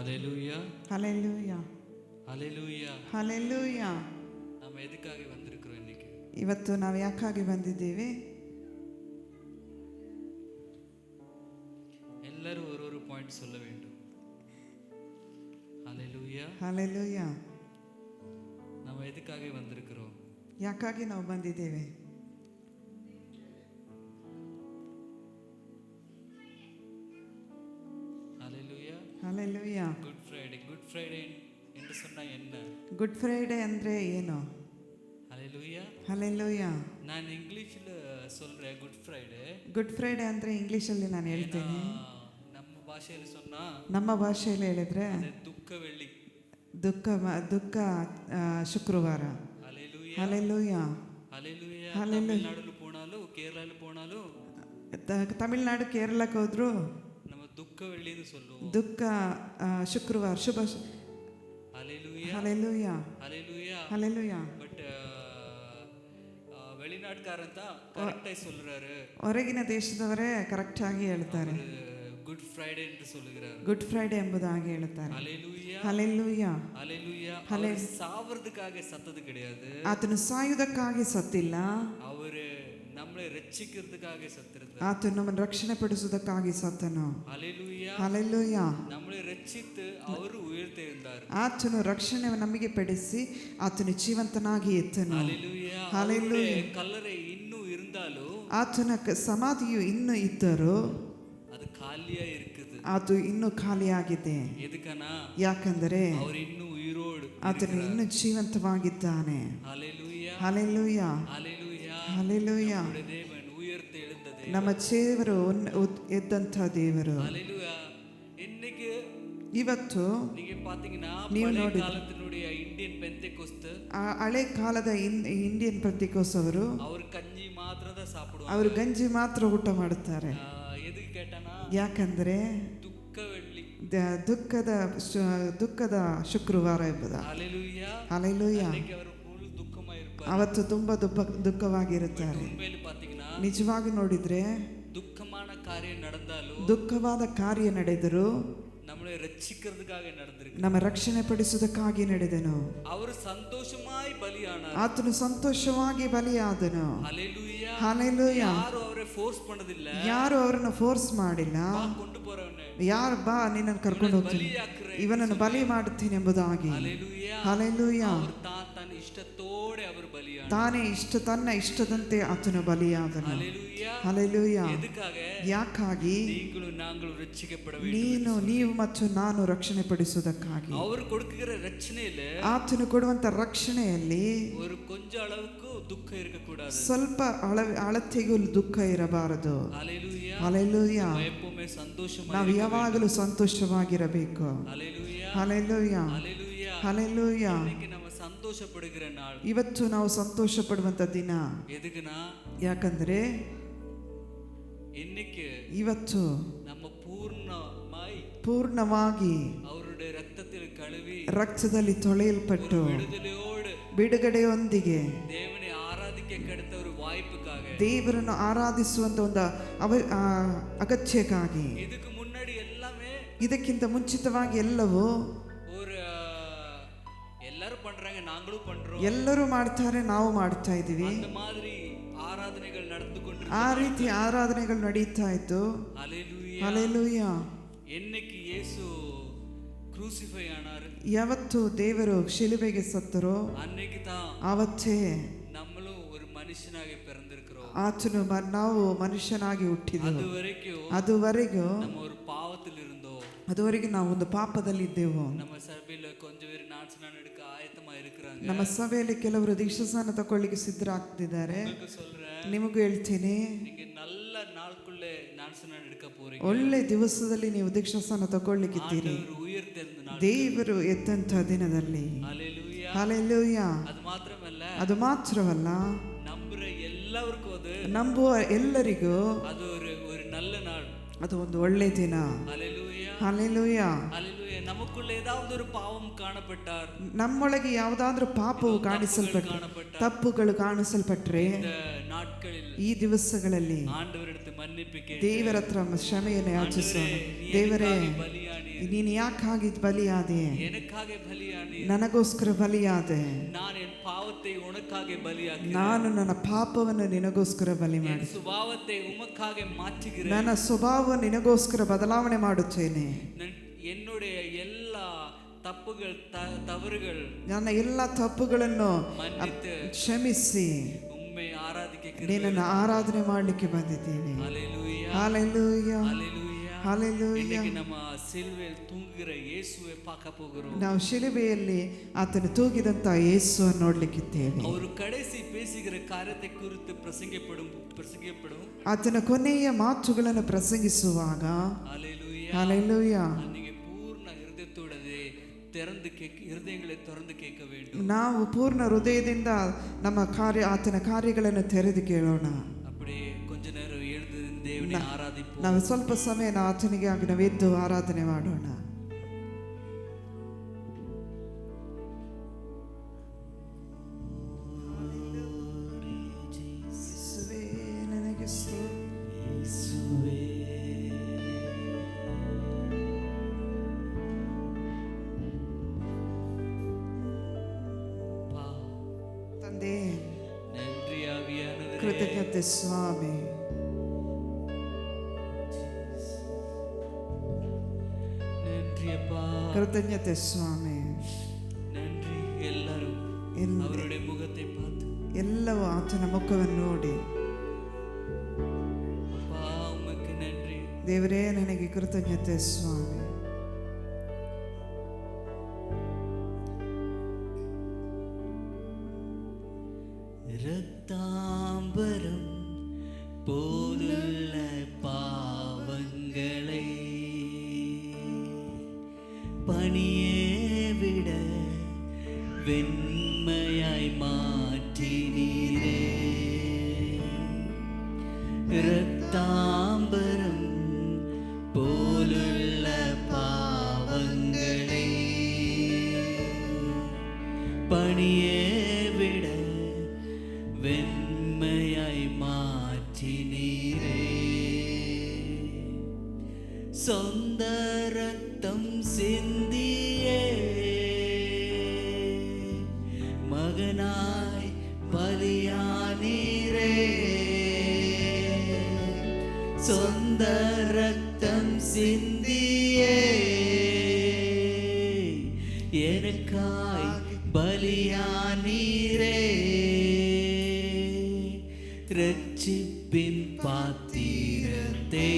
ஹalleluya ஹalleluya ஹalleluya ஹalleluya. நாம எதுக்காக வந்திருக்கிறோம் இன்னைக்கு? ಇವತ್ತು ನಾವು ಯಾಕಾಗಿ ಬಂದಿದ್ದೇವೆ? எல்லாரும் ஒரு பாயிண்ட் சொல்ல வேண்டும். ஹalleluya ஹalleluya. நாம எதுக்காக வந்திருக்கிறோம்? ಯಾಕಾಗಿ ನಾವು ಬಂದಿದ್ದೇವೆ? ஹalleluya ஹalleluya. குட் ஃப்ரைடே என்று சொன்னா என்ன? ಗುಡ್ ಫ್ರೈಡೆ ಅಂದ್ರೆ ಏನು? ஹalleluya ஹalleluya. ನಾನು ಇಂಗ್ಲಿಷ್ல சொல்றேன் ಗುಡ್ ಫ್ರೈಡೇ. ಗುಡ್ ಫ್ರೈಡೆ ಅಂದ್ರೆ ಇಂಗ್ಲಿಷಲ್ಲಿ ನಾನು ಹೇಳ್ತೇನೆ. ನಮ್ಮ ಭಾಷೆಯಲ್ಲಿ சொன்னா, ನಮ್ಮ ಭಾಷೆಯಲ್ಲಿ ಹೇಳಿದ್ರೆ ದುಃಖ வெள்ளி, ದುಃಖ ಶುಕ್ರವಾರ. ஹalleluya ஹalleluya. ஹalleluya. ஹalleluya. ತಮಿಳುನಾಡಲ್ಲಿ போனாலும் ಕೇರಳಲ್ಲಿ போனாலும் ತಮಿಳುನಾಡು ಕೇರಳಕ್ಕೆ ಹೋದ್ರು நம்ம துக்க வெள்ளின்னு சொல்லுவோம். ದುಃಖ ಶುಕ್ರವಾರ ಶುಭ. ஹalleluya ஹalleluya. ஹalleluya. ஹalleluya. பட் வெளிநாட்டுக்காரன் தான் கரெக்டாக சொல்றாரு. ಹೊರಗಿನ ದೇಶದವರೇ ಕರೆಕ್ಟ್ ಆಗಿ ಹೇಳ್ತಾರೆ. ಗುಡ್ ಫ್ರೈಡೇ என்று சொல்லுகிறார். ಗುಡ್ ಫ್ರೈಡೆ ಎಂಬುದಾಗಿ ಹೇಳ್ತಾರೆ. ஹalleluya ஹalleluya. ஹalleluya. அவர் சாவறதுக்காக சத்தது கிடையாது. ಆತನು ಸಾಯುವುದಕ್ಕಾಗಿ ಸತ್ತಿಲ್ಲ. ಅವರು நம்மளை ರಕ್ಷಿக்கிறதுக்காக ಸತ್ತಿருந்தார். ಆತನು ನಮ್ಮನ್ನು ರಕ್ಷಣೆ ಪಡಿಸುವುದಕ್ಕಾಗಿ ಸತ್ತನು. ஹalleluya ஹalleluya. நம்மளை ರಕ್ಷಿத்து ಅವರು ಉಯರ್ತೆஇருந்தார். ಆತನು ರಕ್ಷಣೆ ನಮಗೆ ಪಡಿಸಿ ಆತನು ಜೀವಂತನಾಗಿ ಎತ್ತನು. ஹalleluya. ஹalleluya. ಕಲ್ಲರೆ ಇನ್ನೂ இருந்தாலும் ಆತನ ಸಮಾಧಿಯು ಇನ್ನೂ ಇದ್ದರೂ ಅದು ಖಾಲಿಯಾ இருக்குது. ಅದು ಇನ್ನೂ ಖಾಲಿಯಾಗಿದೆ. ಎದಕನಾ? ಯಾಕಂದರೆ ಅವರು ಇನ್ನೂ ಉಯಿರೋಡು, ಆತನು ಇನ್ನೂ ಜೀವಂತವಾಗಿದ್ದಾನೆ. ஹalleluya ಹalleluya. ஹalleluya. ಹalleluya. நம்முடைய தேவன் உயர்த்து எழுந்ததே. ನಮ್ಮ ದೇವರು ಎದ್ದಂಥ ದೇವರು. ஹalleluya. இன்னைக்கு ಇವತ್ತು நீங்க பாத்தீங்கன்னா ನೀವು பழைய ನೋಡಿ காலத்தினுடைய ಇಂಡಿಯನ್ பெந்தெகோஸ்த் ಹಳೆ ಕಾಲದ ಇಂಡಿಯನ್ ಪೆಂತೆಕೋಸ್ ಅವರು கஞ்சி ಮಾತ್ರದ சாப்பிடுவாங்க. ಅವರು ಗಂಜಿ ಮಾತ್ರ ಊಟ ಮಾಡುತ್ತಾರೆ. ಎದಕ್ಕೆ ಕೇಟನಾ? ಯಾಕಂದ್ರೆ ದುಃಖ வெள்ளி, ದುಃಖದ ಶುಕ್ರವಾರ ಎಂಬುದ. ஹalleluya ಹalleluya. இன்னைக்கு ಅವರು ಫುಲ್ ದುಃಖமாயிருப்பாங்க. ಅವತ್ತು ತುಂಬಾ ದುಃಖವಾಗಿರುತ್ತಾರೆ. உண்மையில பாத்தீங்கன்னா ನಿಜವಾಗಿ ನೋಡಿದ್ರೆ ದುಃಖமான காரியம் நடந்தாலும் ದುಃಖವಾದ ಕಾರ್ಯ ನಡೆದರೂ நம்மளை ரட்சிக்கிறதுக்காக நடந்திருக்கு. ನಮ್ಮ ರಕ್ಷಣೆ ಪಡಿಸುವುದಕ್ಕಾಗಿ ನಡೆದನು. ಅವರು ಸಂತೋಷமாய் ಬಲಿಯಾனார். ಆತನು ಸಂತೋಷವಾಗಿ ಬಲಿಯಾದನು. ஹalleluya ಹalleluya. ಯಾರು ಅವರೇ ಫೋರ್ಸ್ ಮಾಡೋದಿಲ್ಲ. ಯಾರು ಅವರನ್ನು ಫೋರ್ಸ್ ಮಾಡಿಲ್ಲ. ಕೊಂಡು ಬರೋನೆ ಯಾರು ಬಾ ನಿನ್ನನ್ನು ಕರ್ಕೊಂಡು ಹೋಗ್ತೀನಿ, ಇವನನ್ನು ಬಲಿ ಮಾಡುತ್ತೇನೆ ಎಂಬುದಾಗಿ. ஹalleluya ಹalleluya. ಅವರು ತನ್ನ ಇಷ್ಟத்தோടെ ಅವರು ಬಲಿಯಾனார். ತಾನೇ ತನ್ನ ಇಷ್ಟದಂತೆ ಆತನು ಬಲಿಯಾದನು. ஹalleluya ಹalleluya. ಎದಕ್ಕಾಗ? ಯಾಕಾಗಿ? ನೀಗಳು ನಾಗಳು ರಕ್ಷಿಸಪಡ வேண்டும். ನೀವು ಮತ್ತು ನಾನು ರಕ್ಷಣೆ ಪಡಿಸುವುದಕ್ಕಾಗಿ. ಅವರು ಕೊಡುಕಿற ರಕ್ಷಣೆಯಲ್ಲಿ, ಆತನು ಕೊಡುವಂತ ರಕ್ಷಣೆಯಲ್ಲಿ ஒரு கொஞ்ச அளவுக்கு துக்கம் இருக்க கூடாது. ಸ್ವಲ್ಪ ಅಳತೆಗೂ ದುಃಖ ಇರಬಾರದು. ஹalleluya ಹalleluya. எப்பவுமே ಸಂತೋಷವಾಗಿ, ನಾವು ಯಾವಾಗಲೂ ಸಂತೋಷವಾಗಿರಬೇಕು. ஹalleluya ಹalleluya. ஹalleluya. ಹalleluya. இன்னைக்கு நம்ம ಸಂತೋಷಪಡುகிற ನಾள். ಇವತ್ತು ನಾವು ಸಂತೋಷ ಪಡುವಂತ ದಿನ. ಎದಕನಾ? ಯಾಕಂದ್ರೆ இன்னைக்கு ಇವತ್ತು நம்ம ಪೂರ್ಣವಾಗಿ அவருடைய ரத்தத்தில் கழுவி ರಕ್ತದಲ್ಲಿ ತೊಳೆಯಲ್ಪಟ್ಟು விடுதலையோடு ಬಿಡುಗಡೆಯೊಂದಿಗೆ தேவனை ஆராதிக்க கிடைத்த ஒரு வாய்ப்புக்காக, ದೇವರನ್ನು ಆರಾಧಿಸುವಂತ ಒಂದು ಅಗತ್ಯಕ್ಕಾಗಿ, இதுக்கு முன்னாடி எல்லாமே ಇದಕ್ಕಿಂತ ಮುಂಚಿತವಾಗಿ ಎಲ್ಲವೂ ஒரு எல்லாரும் பண்றாங்க, நாங்களும் பண்றோம், ಎಲ್ಲರೂ ಮಾಡ್ತಾರೆ, ನಾವು ಮಾಡ್ತಾ ಇದೀವಿ. அந்த மாதிரி ஆராதனைகள் நடந்து கொண்டு ಆ ರೀತಿ ಆರಾಧನೆಗಳು ನಡೀತಾ ಇತ್ತು. ஹalleluya ಹalleluya. என்னைக்கு இயேசು ಕ್ರೂಸಿಫೈ ಆನಾರು, ಯಾವತ್ತು ದೇವರು ಶಿಲುಬೆಗೆ ಸತ್ತರೋ அன்னைக்கு தான் ಆವತ್ತೇ நம்மளும் ஒரு மனுஷனாக பிறந்திருக்கிறோம். ಆತನು ನಾವು ಮನುಷ್ಯನಾಗಿ ಹುಟ್ಟಿದೆವು. ಅದುವರೆಗೂ நம்ம ஒரு பாவத்தில் இருந்தோம். ಅದುವರೆಗೂ ನಾವು ಒಂದು ಪಾಪದಲ್ಲಿದ್ದೆವು. நம்ம சபையில கொஞ்சம் பேர் ஞானஸ்நானம் எடுக்க ஆயத்தமா இருக்கிறாங்க. ನಮ್ಮ ಸಭೆಯಲ್ಲಿ ಕೆಲವರು ದೀಕ್ಷಾಸ್ನಾನ ತಗೊಳ್ಳಿಕ್ಕೆ ಸಿದ್ಧರಾಗ್ತಿದ್ದಾರೆ. ನಿಮಗೂ ಹೇಳ್ತೀನಿ, நீங்க நல்ல நாளுக்குள்ளே ஞானஸ்நானம் எடுக்க போறீங்க. ಒಳ್ಳೆ ದಿವಸದಲ್ಲಿ ನೀವು ದೀಕ್ಷಾಸ್ನಾನ ತಗೊಳ್ಳಿಕ್ಕಿದ್ದೀರಿ. ದೇವರು ಎದ್ದಂತ ದಿನದಲ್ಲಿ. ஹalleluya ಹalleluya. ಅದು ಮಾತ್ರವಲ್ಲ, ನಂಬುವ ಎಲ್ಲರಿಗೂ ನಂಬುವ ಎಲ್ಲರಿಗೂ ಅದು ஒரு நல்ல நாள், ಅದು ಒಂದು ಒಳ್ಳೆ ದಿನ. ஹalleluya ಹalleluya. ஹalleluya. நமக்குள்ள ஏதாவது ஒரு பாவம் காணப்பட்டார், ನಮ್ಮೊಳಗೆ ಯಾವುದಾದ್ರೂ ಪಾಪವು ಕಾಣಿಸಲ್ಪಟ್ಟರೆ, ತಪ್ಪುಗಳು ಕಾಣಿಸಲ್ಪಟ್ರೆ, நாட்களில் ಈ ದಿವಸಗಳಲ್ಲಿ ஆண்டவரிடத்தில் மன்னிப்பு கேட்டு ದೇವರ ಹತ್ರ ಕ್ಷಮೆಯನ್ನು ಯಾಚಿಸೋಣ. ದೇವರೇ ನೀನು ಯಾಕಾಗಿ ಬಲಿಯಾದೆ? எனக்காக பலியானீர். ನನಗೋಸ್ಕರ ಬಲಿಯಾದೆ. நான் என் பாவத்தை உனக்காக பலியாக்கினேன். ನಾನು ನನ್ನ ಪಾಪವನ್ನು ನಿನಗೋಸ್ಕರ ಬಲಿ ಮಾಡಿ என் சுபாவத்தை உமக்காக மாற்றுகிறேன். ನನ್ನ ಸ್ವಭಾವವನ್ನು ನಿನಗೋಸ್ಕರ ಬದಲಾವಣೆ ಮಾಡುತ್ತೇನೆ. என்னுடைய எல்லா தப்புகள் தவறுகள் ನನ್ನ ಎಲ್ಲ ತಪ್ಪುಗಳನ್ನು மன்னித்து ಕ್ಷಮಿಸಿ உம்மை ஆராதிக்க ನಿನ್ನನ್ನು ಆರಾಧನೆ ಮಾಡಲಿಕ್ಕೆ ಬಂದಿದ್ದೇವೆ. ஹalleluya ஹalleluya ஹalleluya ஹalleluya. இன்னைக்கு நம்ம சிலுவையில் தூங்குகிற இயேசுவை பார்க்க போகிறோம். ನಾವು ಶಿಲುಬೆಯಲ್ಲಿ ಆತನು ತೂಗಿದಂತ ಯೇಸುವನ್ನು ನೋಡ್ಲಿಕ್ಕಿದ್ದೇವೆ. ಅವರು ಕಡೆಸಿ பேசுகிற காரியத்தை குறித்து பிரசங்கிக்கப்படும் ಆತನ ಕೊನೆಯ ಮಾತುಗಳನ್ನು ಪ್ರಸಂಗಿಸುವಾಗ ஹalleluya ஹalleluya நீங்க பூர்ண இதயத்தோடவே ಹೃದಯங்களை ತೆರೆದು ಕೇಳಬೇಕು வேண்டும். ನಾವು ಪೂರ್ಣ ಹೃದಯದಿಂದ ನಮ್ಮ ಆತನ ಕಾರ್ಯಗಳನ್ನು ತೆರೆದು ಕೇಳೋಣ. அப்படியே கொஞ்ச நேரம் எழுந்து தேவனை ஆராதிப்போம். ನಾವು ಸ್ವಲ್ಪ ಸಮಯ ಆತನಿಗಾಗಿ ನಾವು ಎದ್ದು ಆರಾಧನೆ ಮಾಡೋಣ. ತಂದೆ, நன்றி ஆவியானவரே, ಕೃತಜ್ಞತೆ ಸ್ವಾಮಿ. நன்றி அப்பா, ಕೃತಜ್ಞತೆ ಸ್ವಾಮಿ. நன்றி. ಎಲ್ಲರೂ ಅವರುடைய ಮುಖத்தை பார்த்து ಎಲ್ಲವೂ ಆತನ ಮುಖವನ್ನು ನೋಡಿ, அப்பா உமக்கு நன்றி. ದೇವರೇ ನನಗೆ ಕೃತಜ್ಞತೆ ಸ್ವಾಮಿ. ரத்தாம்பரம் போலுள்ள பாவங்களை பணியே விட வெண்மையாய் மாற்றினீரே. ரத்தாம்பரம் போலுள்ள பாவங்களை பணியே விட வெண்மையாய் மாற்றினீரே. சொந்த ரத்தம் சிந்தியே மகனாய் பலியானீரே. சொந்த ரத்தம் சிந்தியே எனக்காய் பலியானீரே. ரட்சிப்பின் பாத்திரத்தை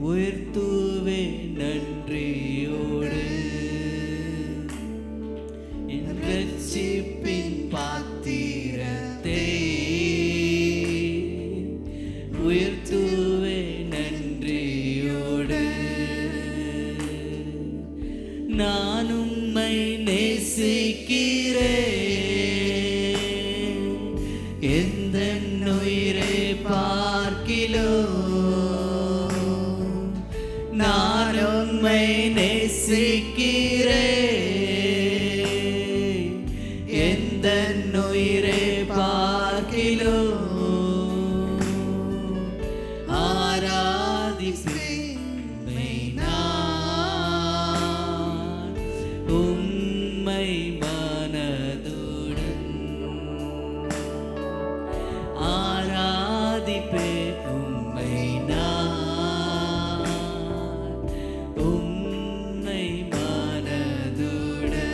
உயர்த்துவே நன்றியோடு. என் ரட்சிப்பின் பாத்திரத்தை உயர்த்துவே நன்றியோடு. நான் உம்மை நேசிக்கிறேன், எந்த உயிரை பார்க்கிலோ. நான் உம்மை நேசிக்கிறேன், எந்த உயிரை பார்க்கிலோ. ஆராதிப்பேன் நான் உம்மை மனதுடன். ஆராதிப்பேன் உம்மை நான் உம்மை மனதுடன்.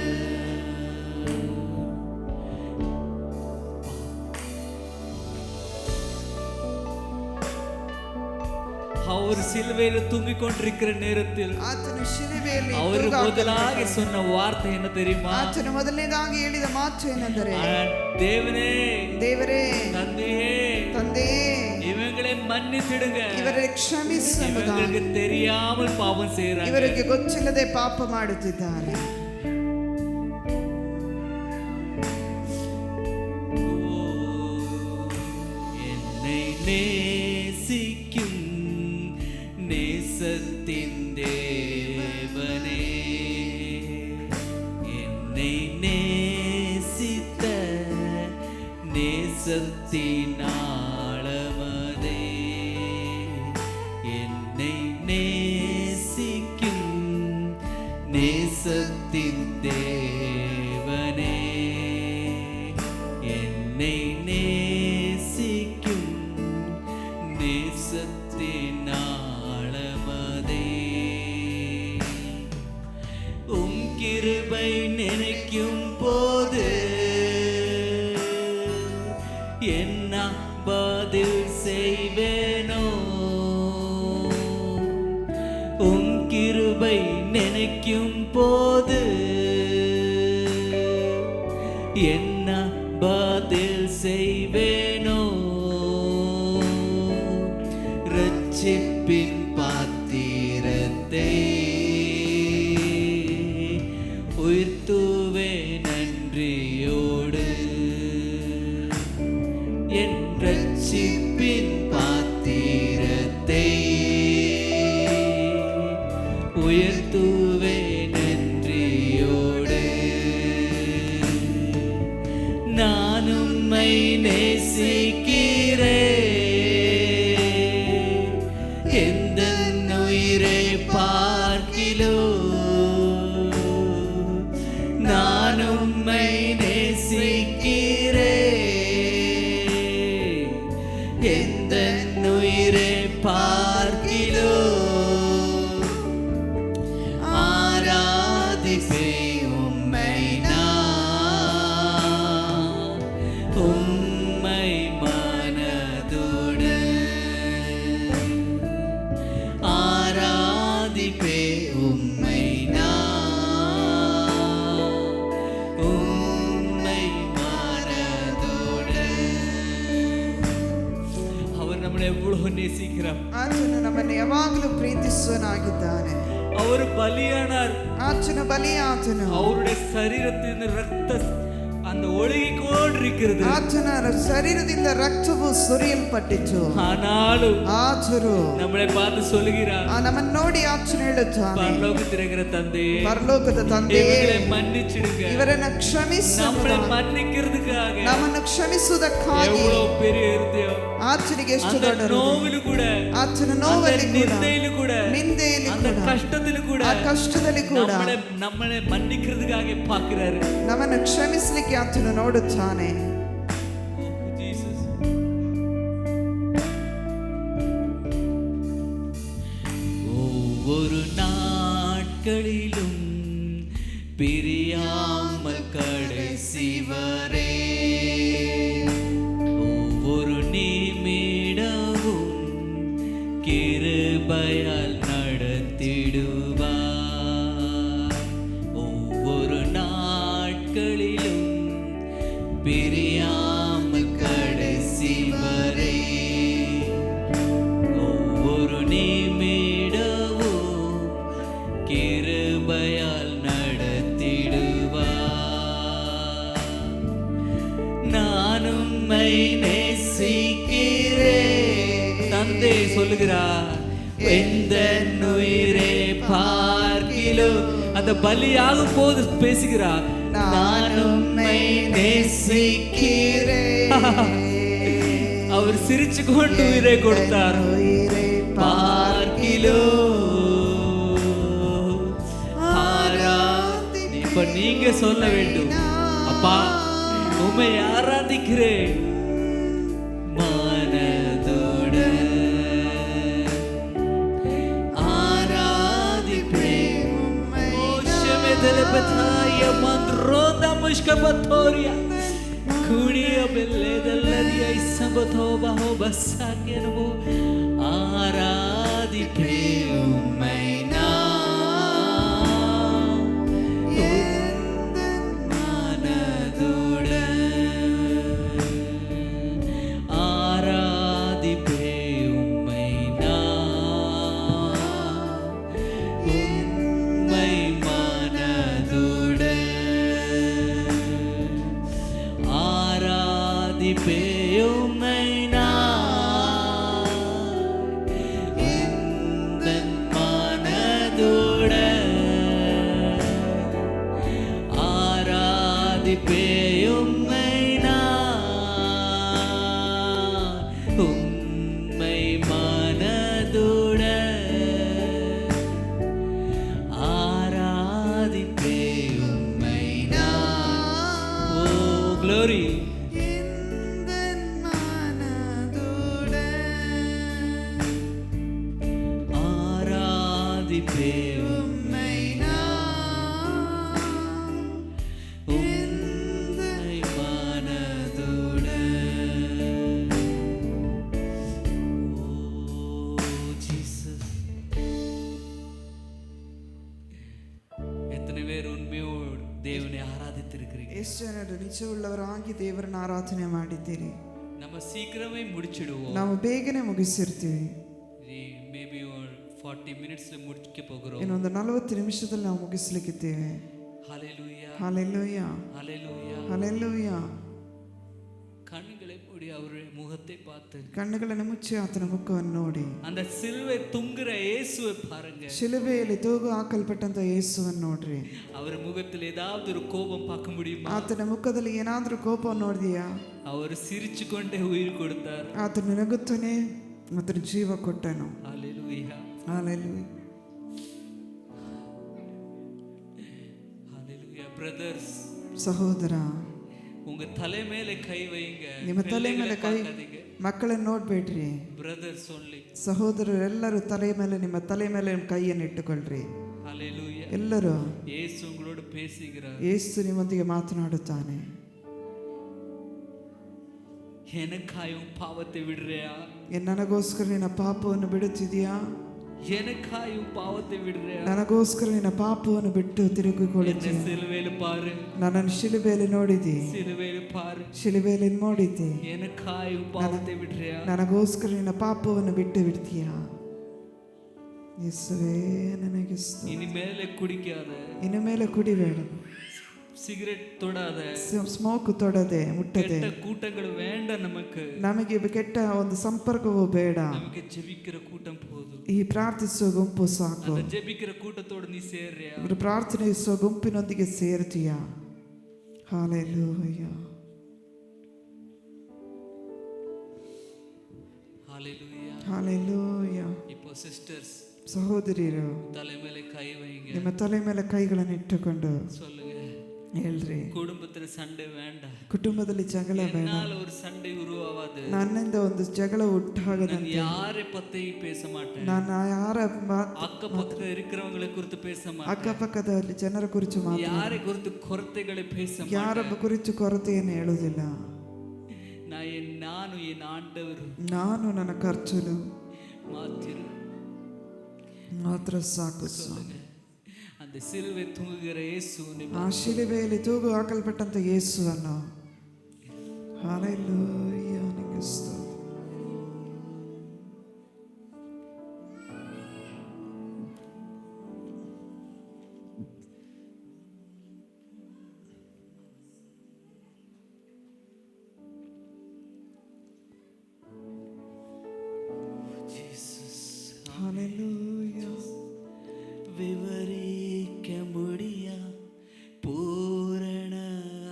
அவர் சிலுவையில் தூங்கிக் கொண்டிருக்கிற நேரத்தில் ಆತನು ಶಿಲುಬೆಯಲ್ಲಿ அவர் முதலாக சொன்ன வார்த்தை என்ன தெரியுமா? ಆತನು ಮೊದಲನೇದಾಗಿ ಹೇಳಿದ ಮಾತು ಏನೆಂದರೆ, தேவனே, ದೇವರೇ, தந்தையே, ತಂದೆಯೇ, இவங்களை மன்னித்திடுங்க, ಇವರಿಗೆ ಕ್ಷಮಿಸು ಎಂಬುದಾಗಿ. இவங்களுக்கு தெரியாமல் பாவம் செய்றாங்க. ಇವರಿಗೆ ಗೊತ್ತಿಲ್ಲದೆ ಪಾಪ ಮಾಡುತ್ತಿದ್ದಾರೆ. என்னை நேசிக்கும் நேசத்தின் தேவனே, என்னை நேசித்த நேசத்தின் ஆழமதே, என்னை நேசத்தின் தேவனே, என்னை நேசிக்கும் நேசத்தின் ஆழமதே. உம் கிருபை நினைக்கும் போது என்ன பதில் செய்வேனோ? உம் கிருபை நினைக்கும் போது என்ன பதில் செய்வேனோ? ரட்சிப்பின் பாத்திரத்தை உயர்த்துவே நன்றியோடு. என் ரட்சிப்பின் பாத்திரத்தை உயர்த்துவே நன்றியோடு. நான் உம்மை நேசிக்கிறேன், எந்த உயிரை பார்க்கிலோ. நான் உம்மை நேசிக்கிறேன், எந்த உயிரை பார்க்கிலோ. ஆராதிப்பேன் உம்மை நான், உம்மை மனதோடு. ஆராதிப்பேன் உம்மை நான், உம்மை மனதோடு. அவர் நம்மளை எவ்வளவு நேசிக்கிறார். ಆತನು ನಮ್ಮನ್ನು ಯಾವಾಗಲೂ ಪ್ರೀತಿಸುವನಾಗಿದ್ದಾನೆ. அவர் பலியானார். ಆತನು ಬಲಿಯಾದನು. அவருடைய சரீரத்தின் ரத்த அந்த ஒழுகிக்கொண்டிருக்கிறது. ಆತನ ಶರೀರದಿಂದ ರಕ್ತವು ಸುರಿಯಲ್ಪಟ್ಟಿತು. ஆனாலும் ಆದರೂ நம்மளை பார்த்து சொல்லுகிறார், ನಮ್ಮನ್ನು ನೋಡಿ ಆತನು ಹೇಳುತ್ತಾನೆ, பரலோகத்தில் இருக்கிற தந்தையே, ಪರಲೋಕದ ತಂದೆಯೇ, இவர்களை மன்னிச்சிடுங்க. ಇವರನ್ನು ಕ್ಷಮಿಸು. நம்மளை மன்னிக்கிறதுக்காக ನಮ್ಮನ್ನು ಕ್ಷಮಿಸುವುದಕ್ಕಾಗಿ எவ்வளவு பெரிய இருதயம். ಆತನಿಗೆ ಎಷ್ಟು அந்த ದೊಡ್ಡ நோவிಲು கூட, ಆತನ அந்த ನೋವಲ್ಲಿ ಕೂಡ, நிந்தையிಲು கூட, ನಿಂದೆಯಲ್ಲಿ அந்த ಕೂಡ, கஷ்டத்திலும் கூட, ಆ ಕಷ್ಟದಲ್ಲಿ ಕೂಡ நம்மளை மன்னிக்கிறதுக்காக பார்க்கிறாரு. ನಮ್ಮನ್ನು ಕ್ಷಮಿಸಲಿಕ್ಕೆ ಆತನು ನೋಡುತ್ತಾನೆ. ஜீசஸ். ஒவ்வொரு நாட்களிலும் பிரியாமல் கடைசி வரை, ஒவ்வொரு நிமிடமும் கிருபையால் நடத்திடுவார். ஒவ்வொரு நாட்களிலும் பிரியாமல் கடைசி வரை, ஒவ்வொரு நிமிடமும் கிருபையால் நடத்திடுவார். நான் உம்மை நேசிக்கிறேன். தந்தை சொல்லுகிறார், எந்த உயிரை பார்க்கிலோ. அந்த பலியாகும் போது பேசுகிறார், நான் உம்மை நேசிக்கிறேன். அவர் சிரிச்சு கொண்டு உயிரை கொடுத்தார். பார்க்கிலோ இப்ப நீங்க சொல்ல வேண்டும், அப்பா உம்மை ஆராதிக்கிறேன் மனதோடு. ஆராதிப்பேன் உம்மை நான். mandronda mushkapatoria kunia belledalladhi aisabato baho basakenu. ஆராதிப்பேன் உம்மை நான், எந்தன் மனதோடு. ஆராதிப்பேன் உம்மை நான், உம்மை மனதோடு. ஆராதிப்பேன் உம்மை நான், எந்தன் glory. எந்தன் மனதுடன் ஆராதிப்பேன் உம்மை நான் உம்மை மனதுடன். Oh, Jesus. எத்தனை பேர் உண்மையோடு தேவனை ஆராதித்திருக்கிறீங்க? ಎಷ್ಟು ಜನರು ನಿಜವುಳ್ಳವರಾಗಿ ದೇವರನ್ನ ಆರಾಧನೆ ಮಾಡಿದ್ದೀರಿ? நம்ம சீக்கிரமே முடிச்சிடுவோம். ನಾವು ಬೇಗನೆ ಮುಗಿಸಿರ್ತೀವಿ. ಮೇಬಿ 40 ಮಿನಿಟ್ಸ್ முடிக்க போகிறோம். ಇನ್ನೊಂದು 40 ನಿಮಿಷದಲ್ಲಿ ನಾವು ಮುಗಿಸ್ಲಿಕ್ಕಿದ್ದೇವೆ. ஹalleluya ஹalleluya ஹalleluya. ஹalleluya. கண்களை மூடி அவருடைய முகத்தை பார்த்து ಕಣ್ಣುಗಳನ್ನು ಮುಚ್ಚಿ ಆತನ ಮುಖವನ್ನು ನೋಡಿ அந்த சிலுவை தொங்குற இயேசுவை பாருங்க. ಶಿಲುಬೆಯಲ್ಲಿ ತೂಗು ಹಾಕಲ್ಪಟ್ಟಂತ ಯೇಸುವನ್ನು ನೋಡ್ರಿ. அவர் முகத்தில் ஏதாவது ஒரு கோபம் பார்க்க முடியுமா? ಆತನ ಮುಖದಲ್ಲಿ ಏನಾದ್ರೂ ಕೋಪವನ್ನು ನೋಡಿದೀಯಾ? அவர் சிரிச்சுக்கொண்டே உயிர் கொடுத்தார். ಆತನು ನಗುತ್ತಾನೆ ಆತನ ಜೀವ ಕೊಟ್ಟನು. ஹalleluya ಹalleluya. ஹalleluya. பிரதர்ஸ், ಸಹೋದರ, உங்க தலை மேல கை வைங்க. ನಿಮ್ಮ ತಲೆ ಮೇಲೆ ಕೈ, ಮಕ್ಕಳನ್ನು ನೋಡ್ಬೇಡ್ರಿ. Brothers only. ಸಹೋದರರೆಲ್ಲರೂ ತಲೆ ಮೇಲೆ, ನಿಮ್ಮ ತಲೆ ಮೇಲೆ ಕೈಯನ್ನು ಇಟ್ಟುಕೊಳ್ಳ್ರಿ. ஹalleluya. ಎಲ್ಲರೂ இயேசு உங்களோடு பேசுகிறார். ಯೇಸು ನಿಮ್ಮೊಂದಿಗೆ ಮಾತನಾಡುತ್ತಾನೆ. எனக்காயும் பாவத்தை விடுறியா? ನನಗೋಸ್ಕರ ನಿನ್ನ ಪಾಪವನ್ನು ಬಿಡುತ್ತಿದೆಯಾ? எனக்காயும் பாவத்தை விடுறியா? ನನಗೋಸ್ಕರ ನಿನ್ನ ಪಾಪವನ್ನು ಬಿಟ್ಟು ತಿರುಗಿಕೊಳ್ಳುತ್ತೀಯ? என்ன சிலுவையில பாரு. ನನ್ನನ್ನು ಶಿಲುಬೆಯಲ್ಲಿ ನೋಡಿದಿ? சிலுவையில பாரு. ಶಿಲುಬೆಯಲ್ಲಿ ನೋಡಿದ್ದಿ? எனக்காயும் பாவத்தை விடுறியா? ನನಗೋಸ್ಕರ ನಿನ್ನ ಪಾಪವನ್ನು ಬಿಟ್ಟು ಬಿಡ್ತೀಯಾ? ಯೇಸುವೇ ನನಗೆ ಸ್ತೋತ್ರ. இனிமேல குடிக்காத, ಇನ್ನು ಮೇಲೆ ಕುಡಿಬೇಡ, சிகரெட் தொடாத, ಸ್ಮೋಕ್ ತೊಡದೆ, ಮುಟ್ಟದೆ. கெட்ட கூட்டங்கள் வேண்டாம் நமக்கு. ನಮಗೆ ಕೆಟ್ಟ ಒಂದು ಸಂಪರ್ಕವೂ ಬೇಡ. நமக்கு ஜெபிக்கிற கூட்டம் போதும். ಈ ಪ್ರಾರ್ಥಿಸುವ ಗುಂಪು ಸಾಕು. அந்த ஜெபிக்கிற கூட்டத்தோட நீ சேர்றியா? ಇವರು ಪ್ರಾರ್ಥಿಸುವ ಗುಂಪಿನೊಂದಿಗೆ ಸೇರ್ತೀಯಾ? ಹಾಲೆಲೂಯಾ ஹalleluya. ಹಾಲೆಲೂಯಾ. இப்போ சிஸ்டர்ஸ், ಸಹೋದರಿಯರು, தலை மேல கை வைங்க. ನಿಮ್ಮ ತಲೆ ಮೇಲೆ ಕೈಗಳನ್ನು ಇಟ್ಟುಕೊಂಡು சொல்லுங்க, ಹೇಳ್ರಿ, குடும்பத்துல சண்டை வேண்டாம். ಕುಟುಂಬದಲ್ಲಿ ಜಗಳ ಬೇಡ. என்னால ஒரு சண்டை உருவாகாது. ನನ್ನಿಂದ ಒಂದು ಜಗಳ நான் ಉಂಟಾಗದಂತೆ யாரை பத்தியும் பேச மாட்டேன். ನಾನು ಯಾರ அக்க பக்கத்துல இருக்கிறவங்களை குறித்து பேச மாட்டேன். ಅಕ್ಕಪಕ್ಕದಲ್ಲಿ ಜನರ ಕುರಿತು யாரை குறித்து கொரத்தைகளை பேச ಯಾರ மாட்டேன். ಕುರಿತು ಕೊರತೆಯನ್ನು ಹೇಳುವುದಿಲ್ಲ. ನಾನು என் ஆண்டவர் ನಾನು ನನ್ನ ಖರ್ಚಲು ಮಾತ್ರ ಸಾಕು. சொல்லுங்க, அந்த சிலுவை தூங்குகிற இயேசுவை ಆ ಶಿಲುಬೆಯಲ್ಲಿ ತೂಗು ಹಾಕಲ್ಪಟ್ಟಂತ ಯೇಸುವನ್ನು. ಹಲ್ಲೆಲೂಯಾ, ನಿಮಗೆ ಸ್ತೋತ್ರ. ஹalleluya. விவரிக்க முடியா பூரண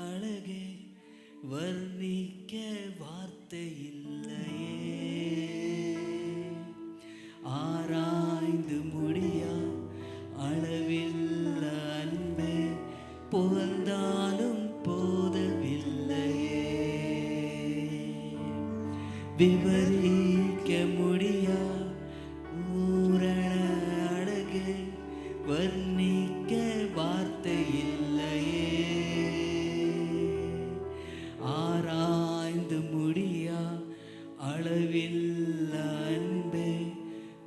அழகே, வர்ணிக்க வார்த்தை இல்லையே. ஆராய்ந்து முடியா அளவில் அன்பே, புகழ்ந்தாலும் போதவில்லையே. விவரிக்க முடியா பூரண அழகே, வர்ணிக்க வார்த்தை இல்லையே. ஆராய்ந்து முடியா அளவில் அன்பே,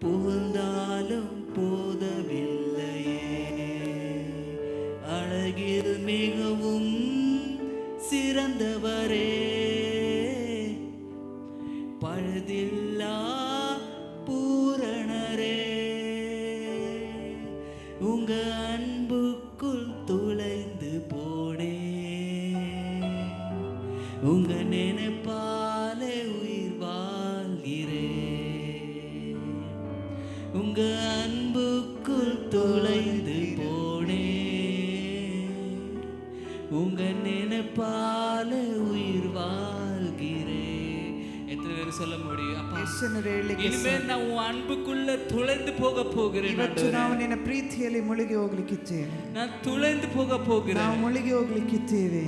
புகழ்ந்தாலும் போதவில்லையே. அழகில் மிகவும் சிறந்தவரே, பழுதில்லா பூரணரே, உங்க அன்புக்குள் துளைந்து போனே. உங்க நினைப்பாலே உயிர் வாழ்கிறேன். உங்க அன்புக்குள் துளைந்து போனே. உங்க நினைப்பாலே உயிர் வாழ்கிறேன். எத்தனை பேர் சொல்ல முடியும்? அப்பா, ಎಷ್ಟು ಜನರು ಹೇಳಲಿಕ್ಕೆ இனிமேல் நான் உன் அன்புக்குள்ள துளைந்து போக போகிறேன். ಇವತ್ತು ನಾವು ನಿನ್ನ ಪ್ರೀತಿಯಲ್ಲಿ ಮುಳುಗಿ ಹೋಗ್ಲಿಕ್ಕಿದ್ದೇವೆ. நான் துளைந்து போக போகிறேன். ನಾವು ಮುಳುಗಿ ಹೋಗ್ಲಿಕ್ಕಿದ್ದೇವೆ.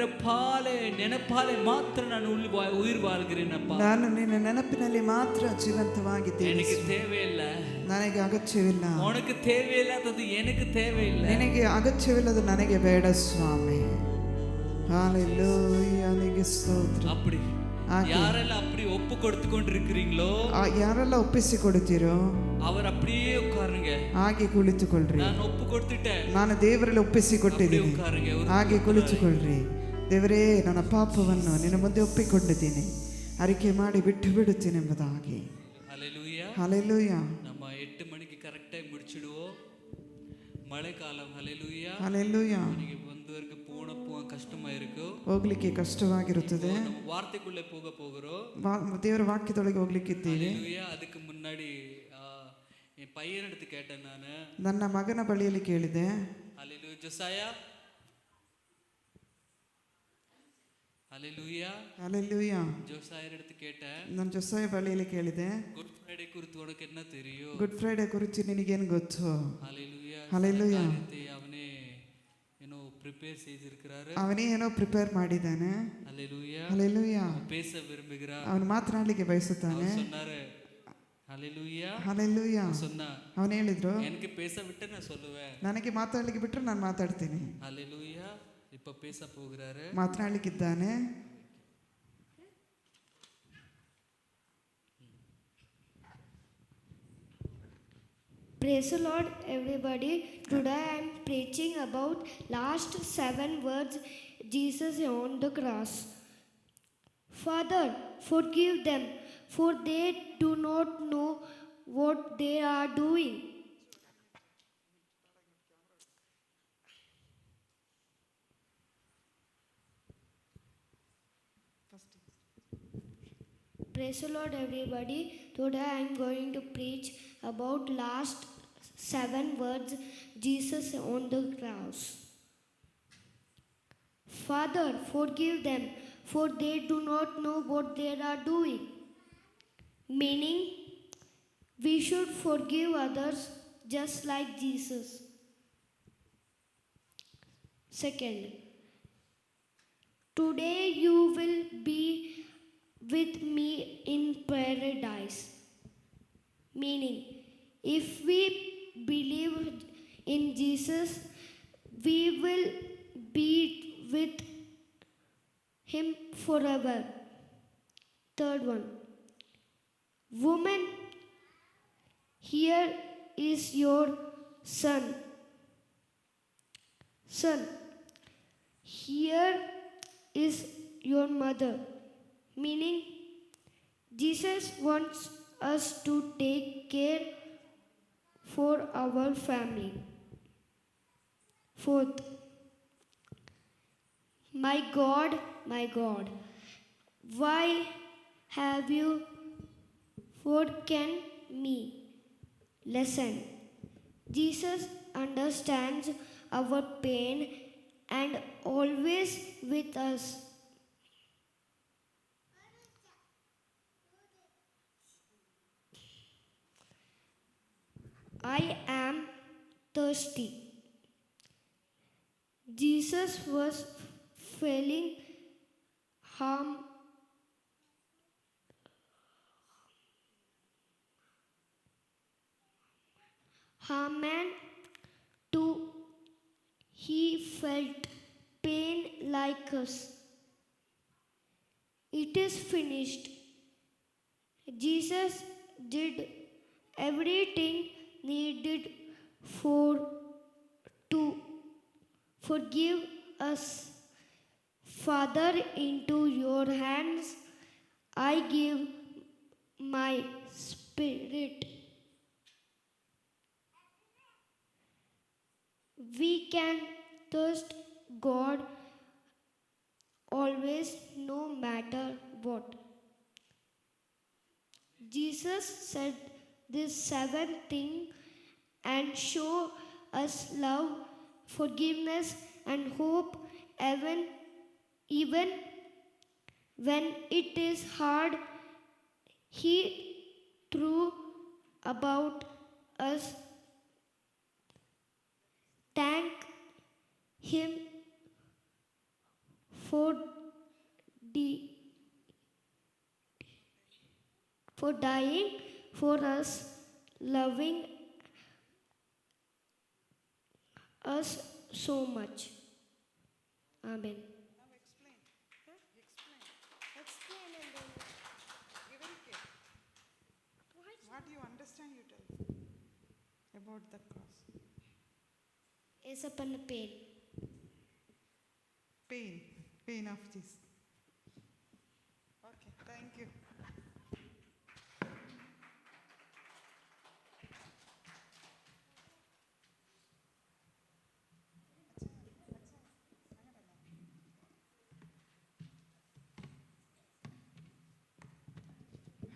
பிறப்பாலே நினைப்பாலே மாத்திரம் நான் உயிர் வாழ்கிறேனப்பா. ನಾನು ನಿನ್ನ ನೆನಪಿನಲ್ಲಿ ಮಾತ್ರ ಜೀವಂತವಾಗಿದ್ದೇನೆ. எனக்கு தேவையில்லை, ನನಗೆ ಅಗತ್ಯವಿಲ್ಲ. உனக்கு தேவையில்லாதது எனக்கு தேவையில்லை. ನಿನಗೆ ಅಗತ್ಯವಿಲ್ಲದು ನನಗೆ ಬೇಡ ಸ್ವಾಮಿ. ಹಾಲೆಲೂಯಾ, ನಿನಗೆ ಸ್ತೋತ್ರ. அப்படி யாரெல்லாம் அப்படி ஒப்பு கொடுத்து கொண்டிருக்கிறீங்களோ, ಯಾರೆಲ್ಲ ಒಪ್ಪಿಸಿಕೊಡುತ್ತೀರೋ அவர் அப்படியே உட்காருங்க. ಹಾಗೆ ಕುಳಿತುಕೊಳ್ಳ್ರಿ. ನಾನು ಒಪ್ಪು ಕೊಡ್ತಿಟ್ಟೆ, ನಾನು ದೇವರಲ್ಲಿ ಒಪ್ಪಿಸಿಕೊಟ್ಟಿದ್ದೀನಿ. ಉட்காருங்க. ಹಾಗೆ ಕುಳಿತುಕೊಳ್ಳ್ರಿ. ದೇವರೇ, ನನ್ನ ಪಾಪವನ್ನು ನಿನ್ನ ಮುಂದೆ ಒಪ್ಪಿಕೊಂಡಿದ್ದೀನಿ, ಅರಿಕೆ ಮಾಡಿ ಬಿಟ್ಟು ಬಿಡುತ್ತೇನೆ ಎಂಬುದಾಗಿ. ஹல்லேலூயா, ಹಲ್ಲೆಲೂಯಾ. நம்ம 8 மணிக்கு கரெக்டா முடிச்சிடுவோம். மழைக்காலம். ஹல்லேலூயா, ಹಲ್ಲೆಲೂಯಾ. நீங்க வந்தவருக்கு போன கஷ்டமா இருக்கும், ಹೋಗ್ಲಿಕ್ಕೆ ಕಷ್ಟವಾಗಿರುತ್ತದೆ. நம்ம வார்த்தைக்குள்ளே போகிறோம். ದೇವರ ವಾಕ್ಯದೊಳಗೆ ಹೋಗ್ಲಿಕ್ಕಿದ್ದೀವಿ. ஹல்லேலூயா. அதுக்கு முன்னாடி என் பையன் எடுத்து கேட்டேன் ನಾನು. ನನ್ನ ಮಗನ ಬಳಿಯಲ್ಲಿ ಕೇಳಿದೆ. ஹல்லேலூயா. ஜோசாயா, ஹல்லேலூயா. ಹಲ್ಲೆಲೂಯಾ. ஜோசாயர் எடுத்து கேட்டேன். ನಾನು ಜೋಸಾಯ ಬಳಿಯಲ್ಲಿ ಕೇಳಿದೆ. ಗುಡ್ ಫ್ರೈಡೆ ಕುರಿತು உனக்கு என்ன தெரியும்? ಗುಡ್ ಫ್ರೈಡೆ ಕುರಿತು ನಿನಗೇನು ಗೊತ್ತು? ஹல்லேலூயா. ಹಲ್ಲೆಲೂಯಾ. ಅವನೇ ಏನೋ ಪ್ರಿಪೇರ್ செய்திருக்கிறாரு. ಅವನೇ ಏನೋ ಪ್ರಿಪೇರ್ ಮಾಡಿದ್ದಾನೆ. ஹல்லேலூயா. ಹಲ್ಲೆಲೂಯಾ. பேச விரும்புகிறார். ಅವನು ಮಾತನಾಡಲಿಕ್ಕೆ ಬಯಸುತ್ತಾನೆ. சொன்னாரு. ஹல்லேலூயா. ಹಲ್ಲೆಲೂಯಾ. சொன்னா, ಅವನು ಹೇಳಿದ್ರು, எனக்கு பேச விட்டு நான் சொல்லுவேன். ನನಗೆ ಮಾತಾಡ್ಲಿಕ್ಕೆ ಬಿಟ್ಟರೆ ನಾನು ಮಾತಾಡ್ತೀನಿ. ஹல்லேலூயா. இப்ப பேச போகிறாரு. ಮಾತನಾಡ್ಲಿಕ್ಕಿದ್ದಾನೆ. Praise the Lord, everybody. Today I am preaching about last 7 words Jesus on the cross. Father, forgive them, for they do not know what they are doing. Praise the Lord, everybody. Today I am going to preach about last 7 words Jesus on the cross. Father, forgive them, for they do not know what they are doing. Meaning, we should forgive others just like Jesus. Second, today you will be with me in paradise. Meaning, if we believe in Jesus, we will be with him forever. Third one, woman, here is your son. Son, here is your mother. Meaning, Jesus wants us to take care for our family. Fourth, my God, why have you forsaken me? Lesson, Jesus understands our pain and always with us. I am thirsty. Jesus was feeling harmed too. He felt pain like us. It is finished. Jesus did everything needed to forgive us. Father, into your hands I give my spirit. We can trust God always, no matter what. Jesus said this 7th thing and show us love, forgiveness and hope even when it is hard. He threw about us. Thank him for for dying for us, loving us so much. Amen. What do you understand, you tell about the cross? Yesapanna pain. Pain of Jesus. Okay, thank you.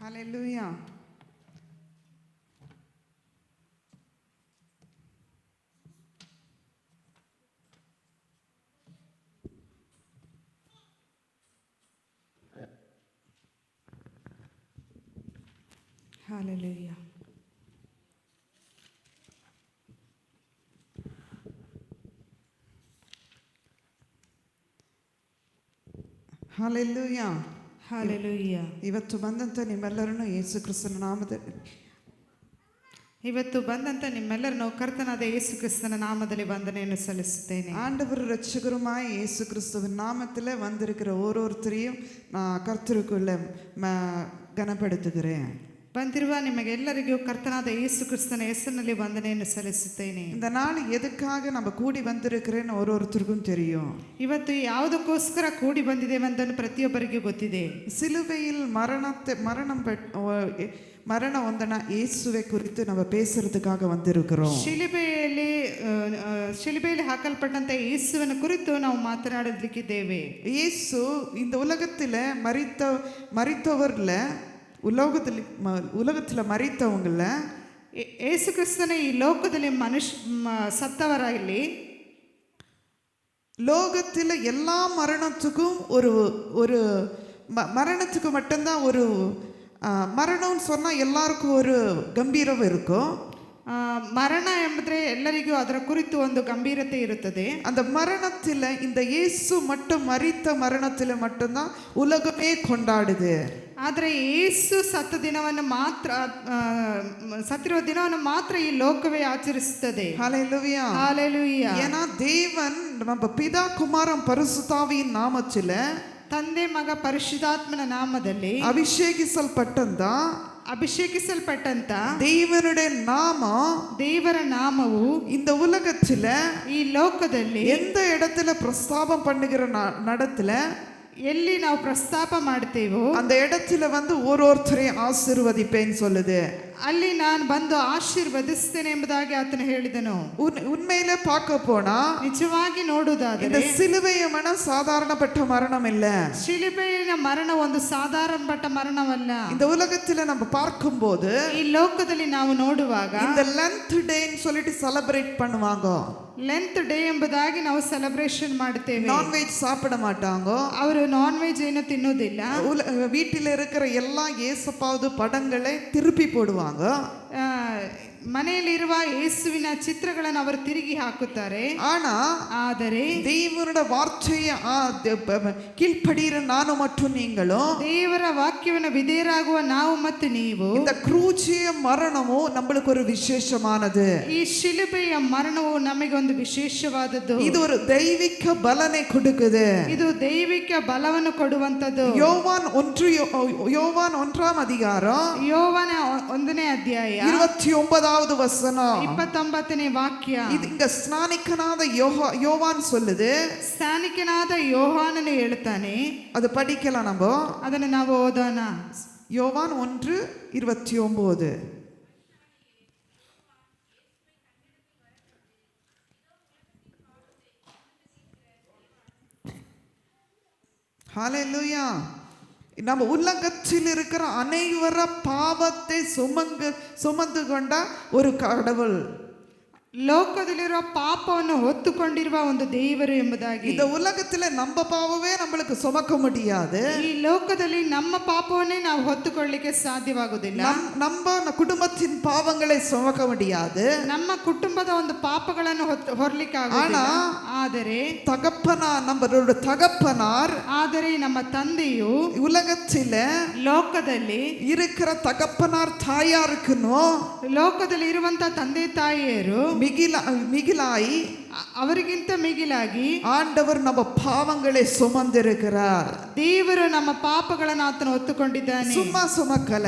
Hallelujah. Hallelujah. Hallelujah. Hallelujah. ಇವತ್ತು ಬಂದಂಥ ನಿಮ್ಮೆಲ್ಲರನ್ನು ಯೇಸು ಕ್ರಿಸ್ತನ ನಾಮದಲ್ಲಿ ಇವತ್ತು ಬಂದಂಥ ನಿಮ್ಮೆಲ್ಲರನ್ನು ಕರ್ತನಾದ ಯೇಸು ಕ್ರಿಸ್ತನ ನಾಮದಲ್ಲಿ ವಂದನೆಯನ್ನು ಸಲ್ಲಿಸುತ್ತೇನೆ. ஆண்டவர் ரட்சகருமாய் இயேசு கிறிஸ்துவின் நாமத்தில் வந்திருக்கிற ஒவ்வொருத்தரையும் நான் கர்த்தருக்குள்ள கனப்படுத்துகிறேன். ಬಂದಿರುವ ನಿಮಗೆಲ್ಲರಿಗೂ ಕರ್ತನಾದ ಯೇಸು ಕ್ರಿಸ್ತನ ಹೆಸರಿನಲ್ಲಿ ವಂದನೆಯನ್ನು ಸಲ್ಲಿಸುತ್ತೇನೆ. இந்த நாள் எதுக்காக நம்ம கூடி வந்திருக்கிறேன்னு ஒருத்தருக்கும் தெரியும். ಇವತ್ತು ಯಾವುದಕ್ಕೋಸ್ಕರ ಕೂಡಿ ಬಂದಿದ್ದೇವೆ ಅಂತ ಪ್ರತಿಯೊಬ್ಬರಿಗೂ ಗೊತ್ತಿದೆ. சிலுவையில் மரண ஒந்தன இயேசுவை குறித்து நம்ம பேசுறதுக்காக வந்திருக்கிறோம். ಶಿಲುಬೆಯಲ್ಲಿ ಹಾಕಲ್ಪಟ್ಟಂತ ಯೇಸುವಿನ ಕುರಿತು ನಾವು ಮಾತನಾಡಲಿಕ್ಕಿದ್ದೇವೆ. இயேசு இந்த உலகத்தில் மரித்தவர்ல உலகத்தில் மரித்தவங்கள ಯೇಸು ಕ್ರಿಸ್ತನ ಈ ಲೋಕದಲ್ಲಿ ಸತ್ತವರಾಗಲಿ லோகத்தில் எல்லா மரணத்துக்கும் ஒரு மரணத்துக்கு மட்டும்தான் ஒரு மரணம்னு சொன்னால் எல்லாருக்கும் ஒரு கம்பீரம் இருக்கும். ಮರಣ ಎಂಬುದ್ರೆ ಎಲ್ಲರಿಗೂ ಅದರ ಕುರಿತು ಒಂದು ಗಂಭೀರತೆ ಇರುತ್ತದೆ. அந்த மரணத்தில் இந்த இயேசு மட்டும் மரித்த மரணத்தில் மட்டும்தான் உலகமே கொண்டாடுது. ಆದರೆ ಯೇಸು ಸತ್ತಿರುವ ದಿನವನ್ನು ಮಾತ್ರ ಈ ಲೋಕವೇ ಆಚರಿಸುತ್ತದೆ. ஹல்லேலூயா ஹல்லேலೂயா. ஏன்னா தேவன் நம்ம பிதா குமாரன் பரிசுத்தாவியின் நாமத்தில் ತಂದೆ ಮಗ ಪರಿಶುದ್ಧಾತ್ಮನ ನಾಮದಲ್ಲಿ ಅಭಿಷೇಕಿಸಲ್ಪಟ್ಟಂತ ದೇವರ ನಾಮವು இந்த உலகத்துல ಈ ಲೋಕದಲ್ಲಿ எந்த இடத்துல பிரஸ்தாபம் பண்ணுகிற நடத்துல ಎಲ್ಲಿ ನಾವು ಪ್ರಸ್ತಾಪ ಮಾಡ್ತೇವೋ அந்த இடத்துல ஒருத்தரையும் ஆசீர்வதிப்பேன்னு சொல்லுது. ಅಲ್ಲಿ ನಾನು ಬಂದು ಆಶೀರ್ವದಿಸ್ತೇನೆ ಎಂಬುದಾಗಿ ಆತನು ಹೇಳಿದನು. உண்மையில பார்க்க போனா ನಿಜವಾಗಿ ನೋಡುವುದಾದರೆ இந்த சிலுவைய மரணம் சாதாரணப்பட்ட மரணம் இல்ல. ಶಿಲುಬೆಯ ಮರಣ ಒಂದು ಸಾಧಾರಣಪಟ್ಟ ಮರಣವಲ್ಲ. இந்த உலகத்துல நம்ம பார்க்கும்போது ಈ ಲೋಕದಲ್ಲಿ ನಾವು ನೋಡುವಾಗ இந்த லென்த் டேன்னு சொல்லிட்டு செலிப்ரேட் பண்ணுவாங்க. ಲೆಂತ್ ಡೇ ಎಂಬುದಾಗಿ ನಾವು ಸೆಲೆಬ್ರೇಷನ್ ಮಾಡ್ತೇವೆ. ನಾನ್ ವೆಜ್ சாப்பிட மாட்டாங்க. ಅವರು ನಾನ್ ವೆಜ್ ಏನು ತಿನ್ನುವುದಿಲ್ಲ. வீட்டில் இருக்கிற எல்லா ஏசப்பாவது படங்களை திருப்பி போடுவாங்க. ಮನೆಯಲ್ಲಿರುವ ಯೇಸುವಿನ ಚಿತ್ರಗಳನ್ನು ಅವರು ತಿರುಗಿ ಹಾಕುತ್ತಾರೆ. ಆದರೆ ದೇವರ ವಾರ್ತೆಯ கீழ்ப்படிகிற நானும் மற்றும் நீங்களும் ದೇವರ ವಾಕ್ಯವನ್ನು ವಿಧೇಯರಾಗುವ ನಾವು ಮತ್ತು ನೀವು இந்த ಕ್ರೂಚಿಯ ಮರಣವು நம்மளுக்கு ஒரு விசேஷமானது. ಈ ಶಿಲುಬೆಯ ಮರಣವು ನಮಗೆ ಒಂದು ವಿಶೇಷವಾದದ್ದು. இது ஒரு தெய்வீக பலனை கொடுக்குது. ಇದು ದೈವಿಕ ಬಲವನ್ನು ಕೊಡುವಂತದ್ದು. யோவான் 1ஆம் அதிகாரம் ಯೋವಾನ 1ನೇ ಅಧ್ಯಾಯ 29வது வசனம் 29ನೇ ವಾಕ್ಯ. இது இங்க ஸ்நானிகனாத யோவான் சொல்லுது. ಸ್ನಾನಿಕನಾದ ಯೋಹಾನನು ಹೇಳ್ತಾನೆ. ಅದು படிக்கலாம் நம்ம. ಅದನ್ನು ನಾವು ಓದೋಣ. யோவான் 1:29. ஹல்லேலூயா. நம்ம உலகத்தில் இருக்கிற அனைவர பாவத்தை சுமந்து கொண்ட ஒரு கடவுள். ಲೋಕದಲ್ಲಿರುವ ಪಾಪವನ್ನು ಹೊತ್ತುಕೊಂಡಿರುವ ಒಂದು ದೇವರು ಎಂಬುದಾಗಿ. இந்த உலகத்துல நம்ம பாவமே நம்மளுக்கு சுமக்க முடியாது. ಈ ಲೋಕದಲ್ಲಿ ನಮ್ಮ ಪಾಪವನ್ನೇ ನಾವು ಹೊತ್ತುಕೊಳ್ಳಲಿಕ್ಕೆ ಸಾಧ್ಯವಾಗುವುದಿಲ್ಲ. நம்ம குடும்பத்தின் பாவங்களை சுமக்க முடியாது. ನಮ್ಮ ಕುಟುಂಬದ ಒಂದು ಪಾಪಗಳನ್ನು ಹೊರಲಿಕ್ಕೆ ಆಗುವುದಿಲ್ಲ. ಆದರೆ நம்மளோட தகப்பனார் ಆದರೆ ನಮ್ಮ ತಂದೆಯು உலகத்தில ಲೋಕದಲ್ಲಿ இருக்கிற தகப்பனார் தாயாருக்குன்னு ಲೋಕದಲ್ಲಿ ಇರುವಂತ ತಂದೆ ತಾಯಿಯರು மிகிலாய் ಅವರಿಗಿಂತ ಮಿಗಿಲಾಗಿ ஆண்டவர் நம்ம பாவங்களை சுமந்திருக்கிறார். ದೇವರು ನಮ್ಮ ಪಾಪಗಳನ್ನು ಆತನು ಹೊತ್ತುಕೊಂಡಿದ್ದಾನೆ. சும்மா சுமக்கல,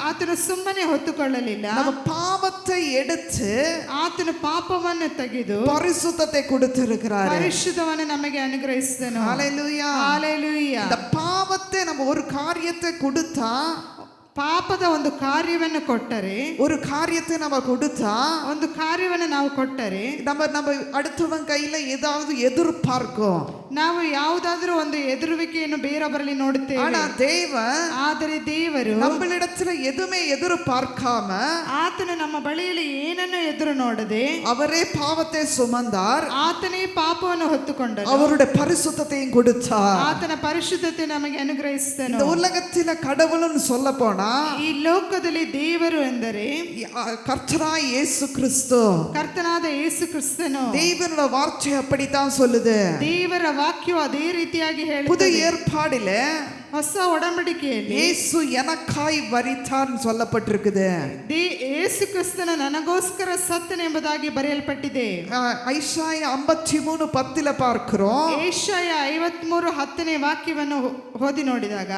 ಆತನು ಸುಮ್ಮನೆ ಹೊತ್ತುಕೊಳ್ಳಲಿಲ್ಲ. நம்ம பாவத்தை எடுத்து ಆತನು ಪಾಪವನ್ನು ತೆಗೆದು பரிசுத்தத்தை கொடுத்திருக்கிறார். ಪರಿಶುದ್ಧವನ್ನು ನಮಗೆ ಅನುಗ್ರಹಿಸಿದನು. ஹalleluya. ஹalleluya. இந்த பாவத்தை நம்ம ஒரு காரியத்தை கொடுத்தா, ಪಾಪದ ಒಂದು ಕಾರ್ಯವನ್ನು ಕೊಟ್ಟರೆ, ஒரு காரியத்தை நம்ம கொடுத்தா, ಒಂದು ಕಾರ್ಯವನ್ನು ನಾವು ಕೊಟ್ಟರೆ நம்ம அடுத்தவன் கையில ஏதாவது எதிர்பார்க்கும். ನಾವು ಯಾವುದಾದ್ರೂ ಒಂದು ಎದುರುವಿಕೆಯನ್ನು ಬೇರೊಬ್ಬರಲ್ಲಿ ನೋಡುತ್ತೇವೆ. ಆದರೆ ದೇವರು நம்மளிடத்துல எதுவுமே எதிர்பார்க்காம ಆತನು ನಮ್ಮ ಬಳಿಯಲ್ಲಿ ಏನನ್ನು ಎದುರು ನೋಡದೆ அவரே பாவத்தை சுமந்தார். ಆತನೇ ಪಾಪವನ್ನು ಹೊತ್ತುಕೊಂಡನು. அவருடைய பரிசுத்தத்தையும் கொடுத்தார். ಆತನ ಪರಿಶುದ್ಧತೆ ನಮಗೆ ಅನುಗ್ರಹಿಸಿದನು. இந்த உலகத்தில கடவுள்னு சொல்ல போனா ಈ ಲೋಕದಲ್ಲಿ ದೇವರು ಎಂದರೆ கர்த்தராய் இயேசு கிறிஸ்து. ಕರ್ತನಾದ ಯೇಸು ಕ್ರಿಸ್ತನು. தேவனுடைய வார்த்தை அப்படித்தான் சொல்லுது. ದೇವರ ವಾಕ್ಯವು ಅದೇ ರೀತಿಯಾಗಿ ಹೇಳುತ್ತದೆ. புதிய ஏற்பாடிலே ಹೊಸ ಒಡಂಬಡಿಕೆಯಲ್ಲಿ இயேசு எனக்காய் மரித்தார் சொல்லப்பட்டிருக்குது. ಯೇಸು ಕ್ರಿಸ್ತನು ನನಗೋಸ್ಕರ ಸತ್ತನು ಎಂಬುದಾಗಿ ಬರೆಯಲ್ಪಟ್ಟಿದೆ. ஐசாயா 53:10 பார்க்கிறோம். ಏಷಯ 53:10 ವಾಕ್ಯವನ್ನು ಓದಿ ನೋಡಿದಾಗ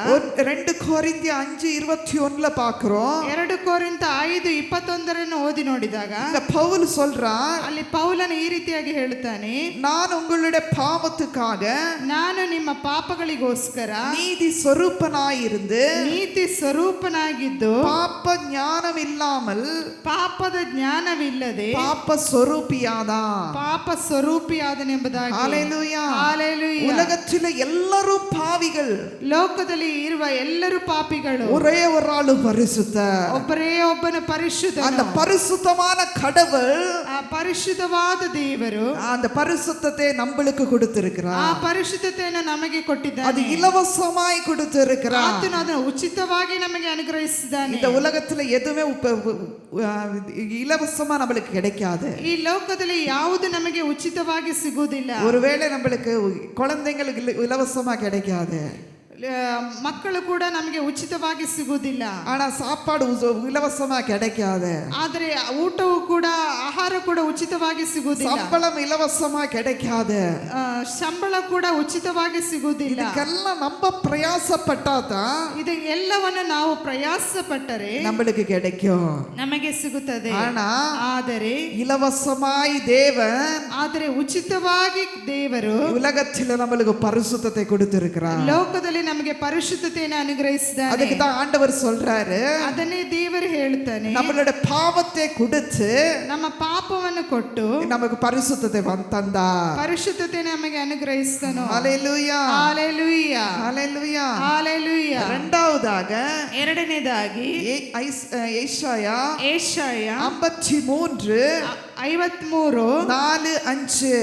2 ಕೊರಿಂಥಿಯ 5:21 பார்க்கிறோம். 2 ಕೊರಿಂಥ 5:21 ಓದಿ ನೋಡಿದಾಗ பவுல் சொல்றார், ಅಲ್ಲಿ ಪೌಲನು ಈ ರೀತಿಯಾಗಿ ಹೇಳುತ್ತಾನೆ, நான் உங்களுடைய பாவத்துக்காக ನಾನು ನಿಮ್ಮ ಪಾಪಗಳಿಗೋಸ್ಕರ நீதி ಸ್ವರೂಪನಾಗಿருந்து ನೀತಿ ಸ್ವರೂಪನಾಗಿದ್ದು ಪಾಪ ಜ್ಞಾನವಿல்லாமல் ಪಾಪದ ಜ್ಞಾನವಿಲ್ಲದೆ ಪಾಪ ಸ್ವರೂಪಿಯಾದ ಪಾಪ ಸ್ವರೂಪಿಯಾದನೆಂಬುದಾಗಿ. ஹalleluya. ஹalleluya. உலகத்தில் எல்லாரும் பாவிகள். ಲೋಕದಲ್ಲಿ ಇರುವ ಎಲ್ಲರೂ ಪಾಪಿಗಳು. ஒரே ஒரு ஆளு பரிசுத்த. ಒಬ್ಬರೇ ಒಬ್ಬನ ಪರಿಶುದ್ಧ. அந்த பரிசுத்தமான கடவுள், ಆ ಪರಿಶುದ್ಧವಾದ ದೇವರು அந்த பரிசுத்தத்தை நம்மளுக்கு கொடுத்திருக்கிறார். ಆ ಪರಿಶುದ್ಧತೆಯನ್ನು ನಮಗೆ அது ಕೊಟ್ಟಿದ್ದಾನೆ. இலவசமாய் கொடுத்திருக்கிறார். ಆತನು ಅದನ್ನು ಉಚಿತವಾಗಿ ನಮಗೆ ಅನುಗ್ರಹಿಸಿದ್ದಾನೆ. இந்த உலகத்துல எதுவுமே இலவசமா நம்மளுக்கு கிடைக்காது. ಈ ಲೋಕದಲ್ಲಿ ಯಾವುದು ನಮಗೆ ಉಚಿತವಾಗಿ ಸಿಗುವುದಿಲ್ಲ. ஒருவேளை நம்மளுக்கு குழந்தைங்களுக்கு இலவசமா கிடைக்காது. ಮಕ್ಕಳು ಕೂಡ ನಮಗೆ ಉಚಿತವಾಗಿ ಸಿಗುವುದಿಲ್ಲ. ஆனா சாப்பாடு இலவசமா கிடைக்காது. ಆದರೆ ಊಟವು ಕೂಡ ಆಹಾರ ಕೂಡ ಉಚಿತವಾಗಿ ಸಿಗುವುದಿಲ್ಲ. சம்பளம் இலவசமா கிடைக்காது. ಸಂಬಳ ಕೂಡ ಉಚಿತವಾಗಿ ಸಿಗುವುದಿಲ್ಲ. ಇದಕ್ಕೆல்லாம் நம்ம பிரயாசப்பட்டாதான் ಇದು ಎಲ್ಲವನ್ನು ನಾವು ಪ್ರಯಾಸ ಪಟ್ಟರೆ நம்மளுக்கு கிடைக்கும். ನಮಗೆ ಸಿಗುತ್ತದೆ. ಆದರೆ இலவசமாய் தேவன், ಆದರೆ ಉಚಿತವಾಗಿ ದೇವರು உலகத்தில் நம்மளுக்கு பரிசுத்தத்தை கொடுத்திருக்கிறார். ಲೋಕದಲ್ಲಿ ನಮಗೆ ಪರಿಶುದ್ಧತೆಯನ್ನು ಅನುಗ್ರಹಿಸಿದ್ದಾನೆ. அதுக்கு தான் ஆண்டவர் சொல்றாரு, ಅದನ್ನೇ ದೇವರು ಹೇಳುತ್ತಾನೆ, நம்மளுடைய பாவத்தை கொடுத்து ನಮ್ಮ ಪಾಪವನ್ನು ಕೊಟ್ಟು நமக்கு பரிசுத்தத்தை தந்தார். ಪರಿಶುದ್ಧತೆಯನ್ನು ನಮಗೆ ಅನುಗ್ರಹಿಸಿದನು. ஹalleluya. ஹalleluya. ஹalleluya. ஹalleluya. இரண்டாவதாக ಎರಡನೇದಾಗಿ ஏசாயா 53 53 4:5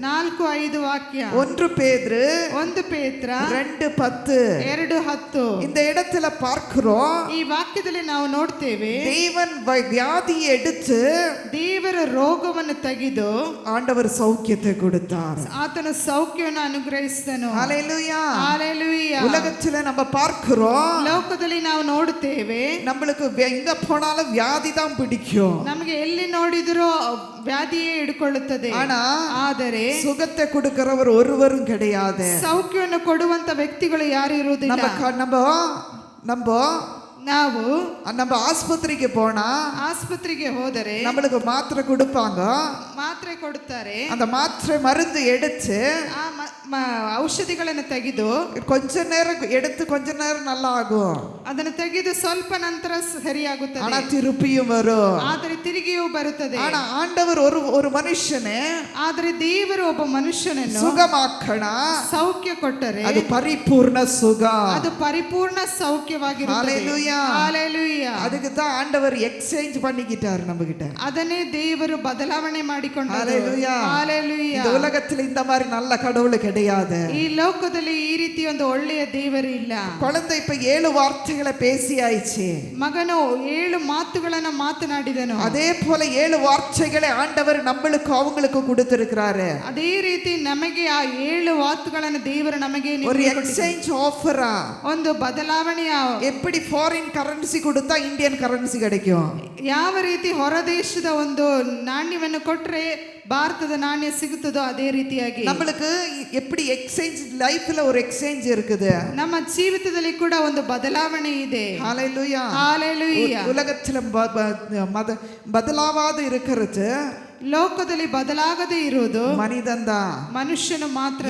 4-5 ವಾಕ್ಯ. 1 பேதுரு 1 ಪೇತ್ರ 2:10 2:10. இந்த இடத்துல பார்க்கிறோம், ಈ ವಾಕ್ಯದಲ್ಲಿ ನಾವು ನೋಡ್ತೇವೆ, தேவன் வியாதியை எடுத்து ದೇವರ ರೋಗವನ್ನು ತೆಗೆದು ஆண்டவர் சௌக்கியத்தை கொடுத்தார். ಆತನ ಸೌಖ್ಯವನ್ನು ಅನುಗ್ರಹಿಸಿದನು. ஹalleluya. ஹalleluya. உலகத்துல நம்ம பார்க்கிறோம், ಲೋಕದಲ್ಲಿ ನಾವು ನೋಡುತ್ತೇವೆ, நம்மளுக்கு எங்க போனாலும் வியாதி தான் பிடிக்கும். ನಮಗೆ ಎಲ್ಲಿ ನೋಡಿದರೂ ವ್ಯಾಧಿಯೇ ಹಿಡ್ಕೊಳ್ಳುತ್ತದೆ. ಆದರೆ சுகத்தை கொடுக்கிறவர் ஒருவரும் கிடையாது. ಸೌಖ್ಯವನ್ನು ಕೊಡುವಂತ ವ್ಯಕ್ತಿಗಳು ಯಾರು ಇರುವುದಿಲ್ಲ. ನಾವು நம்ம ஆஸ்பத்திரிக்கு போனா ಆಸ್ಪತ್ರೆಗೆ ಹೋದರೆ நம்மளுக்கு மாத்திரை கொடுப்பாங்க. ಮಾತ್ರೆ ಕೊಡುತ್ತಾರೆ. அந்த மாத்திரை மருந்து எடுத்து ಔಷಧಿಗಳನ್ನು ತೆಗೆದು கொஞ்ச நேரம் எடுத்து கொஞ்ச நேரம் நல்லா ஆகும். ಅದನ್ನು ತೆಗೆದು ಸ್ವಲ್ಪ ನಂತರ ಸರಿಯಾಗುತ್ತದೆ. ஆனா திருப்பியும் வரும். ಆದರೆ ತಿರುಗಿಯೂ ಬರುತ್ತದೆ. ஆனா ಆಂಡவர் ஒரு ಮನುಷ್ಯನೇ ಆದರೆ ದೇವರು ಒಬ್ಬ ಮನುಷ್ಯನನ್ನು ಸುಗಮಾಕಣ ಸೌಖ್ಯ ಕೊಟ್ಟರೆ ಅದು ಪರಿಪೂರ್ಣ ಸುಗ. ಅದು ಪರಿಪೂರ್ಣ ಸೌಖ್ಯವಾಗಿರುತ್ತದೆ. ஹalleluya. ஹalleluya. அதுக்கு தான் ஆண்டவர் எக்ஸ்சேஞ்ச் பண்ணிக்கிட்டார் நம்ம கிட்ட. ಅದನ್ನೇ ದೇವರು ಬದಲಾವಣೆ ಮಾಡಿಕೊಂಡರು. ஹalleluya. ஹalleluya. இந்த உலகத்துல இந்த மாதிரி நல்ல கடவுள் கிடையாது. ಈ ಲೋಕದಲ್ಲಿ ಈ ರೀತಿ ಒಂದು ಒಳ್ಳೆಯ ದೇವರು ಇಲ್ಲ. குழந்தை இப்ப 7 வார்த்தைகளை பேசி ஆயிடுச்சு. ಮಗನು 7 ಮಾತುಗಳನ್ನು ಮಾತನಾಡಿದನು. அதே போல 7 வார்த்தைகளை ஆண்டவர் நம்மளுக்கு அவங்களுக்கு கொடுத்திருக்கிறாரு. ಅದೇ ರೀತಿ ನಮಗೆ ಆ 7 ವಾತುಗಳನ್ನು ದೇವರು ನಮಗೆ ஒரு எக்ஸ்சேஞ்ச் ஆஃபரா, ಒಂದು ಬದಲಾವಣೆಯ, எப்படி ஃபாரின் கரன்சி கொடுத்தா இந்தியன் கரன்சி கிடைக்கும், ಯಾವ ರೀತಿ ಹೊರದೇಶದ ಒಂದು ನಾಣ್ಯವನ್ನು ಕೊಟ್ರೆ ಭಾರತದ ನಾಣ್ಯ ಸಿಗುತ್ತದೋ ಅದೇ ರೀತಿಯಾಗಿ நம்மளுக்கு எப்படி எக்ஸ்சேஞ்ச் லைஃப்ல ஒரு எக்ஸ்சேஞ்ச் இருக்குது. ನಮ್ಮ ಜೀವಿತದಲ್ಲಿ ಕೂಡ ಒಂದು ಬದಲಾವಣೆ ಇದೆ. ஹalleluya. ஹalleluya. உலகத்துல ಬದಲಾವಾದ இருக்கிறது ಲೋಕದಲ್ಲಿ ಬದಲಾಗದೇ ಇರುವುದು ಮನಿದಂದ, ಮನುಷ್ಯನು ಮಾತ್ರ.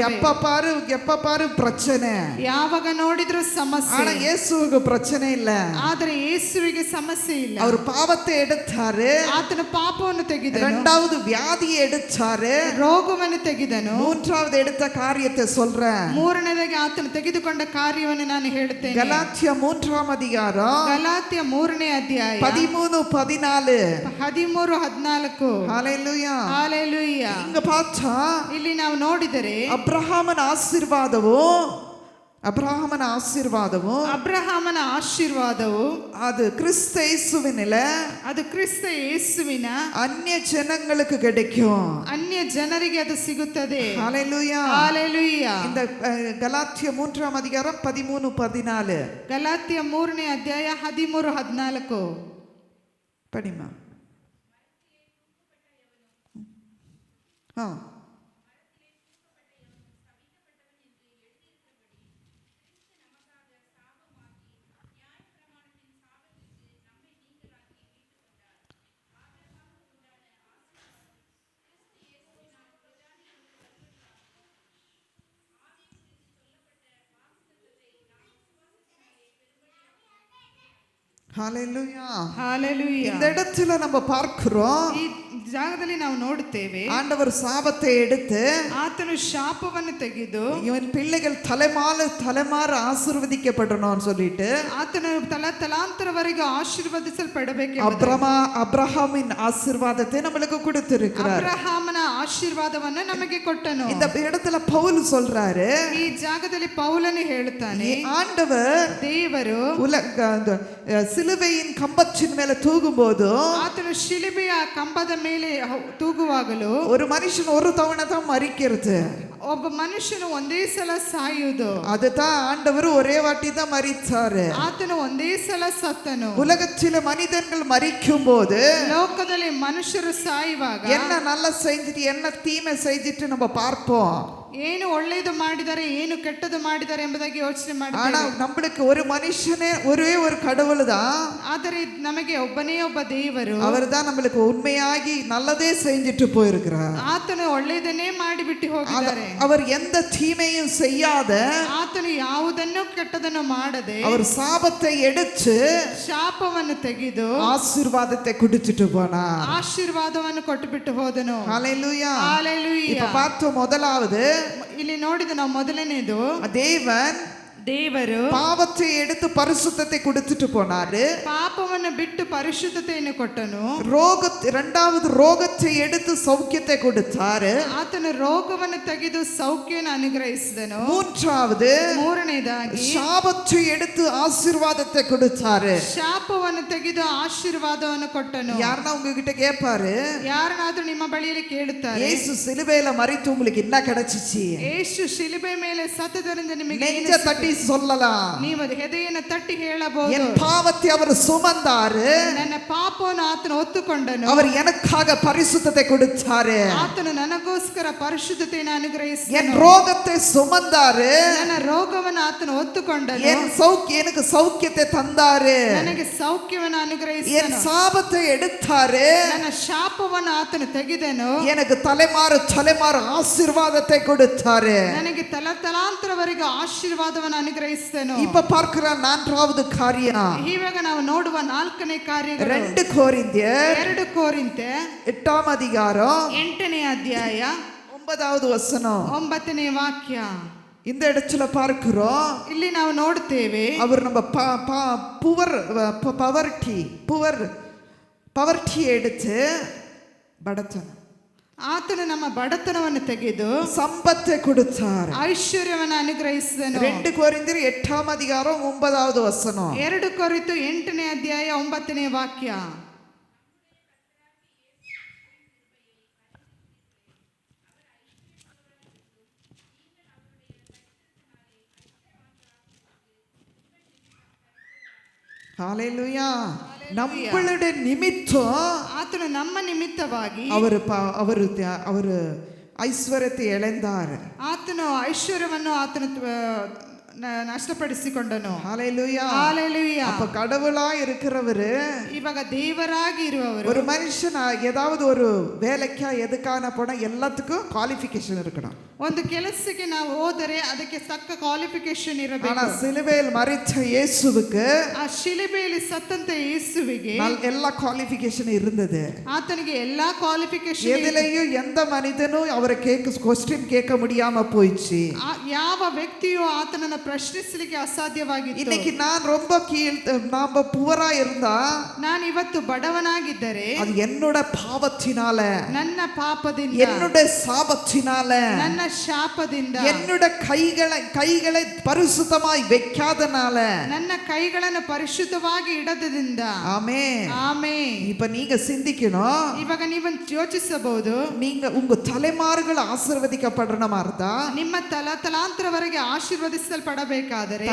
எப்ப பாரு பிரச்சனை, ಯಾವಾಗ ನೋಡಿದ್ರು ಸಮಸ್ಯೆ. ஆனா இயேசுவுக்கு பிரச்சனை இல்ல. ಆದರೆ ಯೇಸುವಿಗೆ ಸಮಸ್ಯೆ ಇಲ್ಲ. அவர் பாவத்தை எடுத்தாரு, ಆತನ ಪಾಪವನ್ನು ತೆಗೆದನು. இரண்டாவது வியாதியை எடுத்தாரு, ರೋಗವನ್ನು ತೆಗೆದನು. மூன்றாவது எடுத்த காரியத்தை சொல்றேன். ಮೂರನೇದಾಗಿ ಆತನು ತೆಗೆದುಕೊಂಡ ಕಾರ್ಯವನ್ನು ನಾನು ಹೇಳುತ್ತೇನೆ. ಗಲಾತ್ಯ 3ாம் அதிகாரம் ಗಲಾತ್ಯ 3ನೇ ಅಧ್ಯಾಯ 13-14. 13-14. ஹalleluya. ஹalleluya. இங்க பார்த்தா ಇಲ್ಲಿ ನಾವು ನೋಡಿದರೆ ಅಬ್ರಹಾಮನ ಆಶೀರ್ವಾದವು அது கிறிஸ்து இயேசுவினில, ಅದು ಕ್ರಿಸ್ತ ಯೇಸುವಿನ ಅನ್ಯ ಜನங்களுக்கு கிடைக்கும். ಅನ್ಯ ಜನರಿಗೆ ಅದು ಸಿಗುತ್ತದೆ. ஹalleluya. ஹalleluya. இந்த ಗಲಾತ್ಯ 3ாம் அதிகாரம் 13-14. ಗಲಾತ್ಯ 3ನೇ ಅಧ್ಯಾಯ 13-14. படிமா. ஹalleluya. ஹalleluya. இந்த இடத்துல நம்ம பார்க்கிறோம், ಈ ಜಾಗದಲ್ಲಿ ನಾವು ನೋಡುತ್ತೇವೆ, ஆண்டவர் சாபத்தை எடுத்து ಆತನು ಶಾಪವನ್ನು ತೆಗೆದು இவன் பிள்ளைகள் தலைமாறு ஆசீர்வதிக்கப்படணும்னு சொல்லிட்டு ಆತನು ತಲಾಂತರವರೆಗೂ ಆಶೀರ್ವದಿಸಲ್ಪಡಬೇಕು. அப்ரஹாமின் ஆசீர்வாதத்தை நம்மளுக்கு கொடுத்திருக்கிறார். ಅಬ್ರಹಾಮನ ಆಶೀರ್ವಾದವನ್ನು ನಮಗೆ ಕೊಟ್ಟನು. இந்த இடத்துல பவுல் சொல்றாரு, ಈ ಜಾಗದಲ್ಲಿ ಪೌಲನು ಹೇಳುತ್ತಾನೆ, ஆண்டவர் ದೇವರು சிலுவையின் கம்பத்தின் மேல தூங்கும்போது, ಆತನು ಶಿಲುಬೆಯ ಕಂಬದ ಮೇಲೆ ತೂಗುವಾಗಲೂ ஒரு மனுஷன் ஒரு தவணை தான் மரிக்கிறது, ಒಬ್ಬ ಮನುಷ್ಯನು ಒಂದೇ ಸಲ ಸಾಯುವುದು. அதுதான் ஆண்டவர் ஒரே வாட்டி தான் மரித்தாரு. ಆತನು ಒಂದೇ ಸಲ ಸತ್ತನು. உலகத்தில மனிதர்கள் மரிக்கும் போது, ಲೋಕದಲ್ಲಿ ಮನುಷ್ಯರು ಸಾಯುವಾಗ என்ன நல்ல செஞ்சுட்டு என்ன தீமை செஞ்சுட்டு நம்ம பார்ப்போம். ಏನು ಒಳ್ಳೆಯದು ಮಾಡಿದರೆ ಏನು ಕೆಟ್ಟದು ಮಾಡಿದರೆ ಎಂಬುದಾಗಿ ಯೋಚನೆ ஆனா ಮಾಡ್ತೇವೆ. நம்மளுக்கு ஒரு மனுஷனே ஒரே ஒரு கடவுள் தான். ಆದರೆ ನಮಗೆ ಒಬ್ಬನೇ ಒಬ್ಬ ದೇವರು, அவர் தான் நம்மளுக்கு உண்மையாகி நல்லதே செஞ்சுட்டு போயிருக்கிறார். ಆತನು ಒಳ್ಳೆಯದನ್ನೇ ಮಾಡಿಬಿಟ್ಟು ಹೋಗಿದ್ದಾರೆ. அவர் எந்த தீமையும் செய்யாத, ಆತನು ಯಾವುದನ್ನು ಕೆಟ್ಟದನ್ನು ಮಾಡದೆ அவர் சாபத்தை எடுத்து ಶಾಪವನ್ನು ತೆಗೆದು ஆசீர்வாதத்தை கொடுத்துட்டு போனார். ಆಶೀರ್ವಾದವನ್ನು ಕೊಟ್ಟುಬಿಟ್ಟು ಹೋದನು. ஹalleluya. ஹalleluya. இப்ப பார்த்தோம், முதலாவது ಇಲ್ಲಿ ನೋಡಿದ ನಾವು ಮೊದಲನೇದು, ದೇವರು பாவத்தை எடுத்து பரிசுத்தத்தை கொடுத்துட்டு போனாரு. ಪಾಪವನ್ನು ಬಿಟ್ಟು ಪರಿಶುದ್ಧತೆಯನ್ನು ಕೊಟ್ಟನು. இரண்டாவது ரோகத்தை எடுத்து சௌக்கியத்தை கொடுத்தாரு. ಆತನು ರೋಗವನ್ನು ತೆಗೆದು ಸೌಖ್ಯವನ್ನು ಅನುಗ್ರಹಿಸಿದನು. மூரನೇದಾಗಿ ಶಾಪத்தை எடுத்து ஆசீர்வாதத்தை கொடுத்தாரு. ಶಾಪವನ್ನು ತೆಗೆದು ಆಶೀರ್ವಾದವನ್ನು ಕೊಟ್ಟನು. யாரனா உங்ககிட்ட கேட்பாரு, ಯಾರನಾದ್ರೂ ನಿಮ್ಮ ಬಳಿಯಲ್ಲಿ ಕೇಳುತ್ತಾರೆ, இயேசு சிலுவையில மரித்து உங்களுக்கு என்ன கிடைச்சிச்சு? ಯೇಸು ಶಿಲುಬೆ ಮೇಲೆ ಸತ್ತದರಿಂದ ನಿಮಗೆ நெஞ்ச தட்டி சொல்லலாம், ನೀವು ಹೆದೆಯನ್ನು ತಟ್ಟಿ ಹೇಳಬಹುದು, என் பாவத்தை அவர் சுமந்தாரு, ನನ್ನ ಪಾಪವನ್ನು ಆತನು ಹೊತ್ತುಕೊಂಡನು, அவர் எனக்காக பரிசுத்தத்தை கொடுத்தாரு, ಆತನು ನನಗೋಸ್ಕರ ಪರಿಶುದ್ಧತೆಯನ್ನು ಅನುಗ್ರಹಿಸಿದನು, என் ரோகத்தை சுமந்தாரு, ನನ್ನ ರೋಗವನ್ನು ಆತನು ಹೊತ್ತುಕೊಂಡನು, எனக்கு சௌக்கியத்தை தந்தாரு, ನನಗೆ ಸೌಖ್ಯವನ್ನು ಅನುಗ್ರಹಿಸಿದನು, என் சாபத்தை எடுத்தாரு, ನನ್ನ ಶಾಪವನ್ನು ಆತನು ತೆಗೆದನು, எனக்கு தலைமாறு ஆசீர்வாதத்தை கொடுத்தாரு, ನನಗೆ ತಲಾಂತರವರೆಗೂ ಆಶೀರ್ವಾದವನ್ನು ಅನುಗ್ರಹಿಸಿದನು. இப்ப பார்க்கிற 4வது காரியம், ಇವಾಗ ನಾವು ನೋಡುವ 4ನೇ ಕಾರ್ಯಗಳು 2 ಕೊರಿಂಥಿಯர் 2 ಕೊರಿಂಥೆ 8ாம் அதிகாரம் 8ನೇ ಅಧ್ಯಾಯ 9வது வசனம் 9ನೇ ವಾಕ್ಯ. இந்த இடத்துல பார்க்கிறோம், ಇಲ್ಲಿ ನಾವು ನೋಡುತ್ತೇವೆ, அவர் நம்ம பவர்ட்டி எடுத்து படத்தனம், ಆತನು ನಮ್ಮ ಬಡತನವನ್ನು ತೆಗೆದು சம்பத்தை கொடுத்தார், ಐಶ್ವರ್ಯವನ್ನು ಅನುಗ್ರಹಿಸಿದನು. 2 ಕೊರಿಂಥಿಯர் 8ாம் அதிகாரம் 9வது வசனம் 2 ಕೊರಿಂಥ 8ನೇ ಅಧ್ಯಾಯ 9ನೇ ವಾಕ್ಯ. ஹalleluya நம்மளுடைய நிமித்தம் ಆತನು ನಮ್ಮ ನಿಮಿತ್ತವಾಗಿ ಅವರು ಐಶ್ವರ್ಯತೆ ಎಳೆದಾರೆ. ಆತನು ಐಶ್ವರ್ಯವನ್ನು ನಷ್ಟಪಡಿಸಿಕೊಂಡನು. ஹalleluya ஹalleluya. அப்ப கடவுளா இருக்கிறவரு ಇವಾಗ ದೇವರಾಗಿ ಇರುವವರು ஒரு மனுஷன் ஏதாவது ஒரு வேலைக்கா எதுக்கான போனா எல்லாத்துக்கும் குவாலிஃபிகேஷன் இருக்கணும். ಒಂದು ಕೆಲಸಕ್ಕೆ ನಾವು ಹೋದರೆ ಅದಕ್ಕೆ ತಕ್ಕ ಕ್ವಾಲಿಫಿಕೇಶನ್ ಇರಬೇಕು. ஆனா சிலுவையில் மரித்த இயேசுவுக்கு ಆ ಶಿಲುಬೆಯಲ್ಲಿ ಸತ್ತಂತ ಯೇಸುವಿಗೆ எல்லா குவாலிஃபிகேஷன் இருந்தது. ಆತನಿಗೆ ಎಲ್ಲಾ ಕ್ವಾಲಿಫಿಕೇಶನ್, எதிலையும் எந்த மனிதனும் அவரை கொஸ்டின் கேட்க முடியாம போயிடுச்சு. ಯಾವ ವ್ಯಕ್ತಿಯು ಆತನನ್ನ ಪ್ರಶ್ನಿಸಲಿಕ್ಕೆ ಅಸಾಧ್ಯವಾಗಿತ್ತು. இன்னைக்கு நான் ரொம்ப நாம புவரா இருந்தா, ನಾನು ಇವತ್ತು ಬಡವನಾಗಿದ್ದರೆ அது என்னோட பாவத்தினால, ನನ್ನ ಪಾಪದಿಂದ, என்னோட சாபத்தினால, ನನ್ನ ಶಾಪದಿಂದ, என்னோட கைகளை பரிசுத்தமாய் வைக்காதனால, ನನ್ನ ಕೈಗಳನ್ನು ಪರಿಶುದ್ಧವಾಗಿ ಇಡದಿಂದ. ஆமென் ಆಮೆನ್. இப்ப நீங்க சிந்திக்கணும். ಇವಾಗ ನೀವು ಯೋಚಿಸಬಹುದು, நீங்க உங்க தலைமாறுகள் ஆசீர்வதிக்கப்படணுமா இருந்தா, ನಿಮ್ಮ ತಲಾಂತರವರೆಗೆ ಆಶೀರ್ವದಿಸಲ್ಪಡಬೇಕಾದರೆ,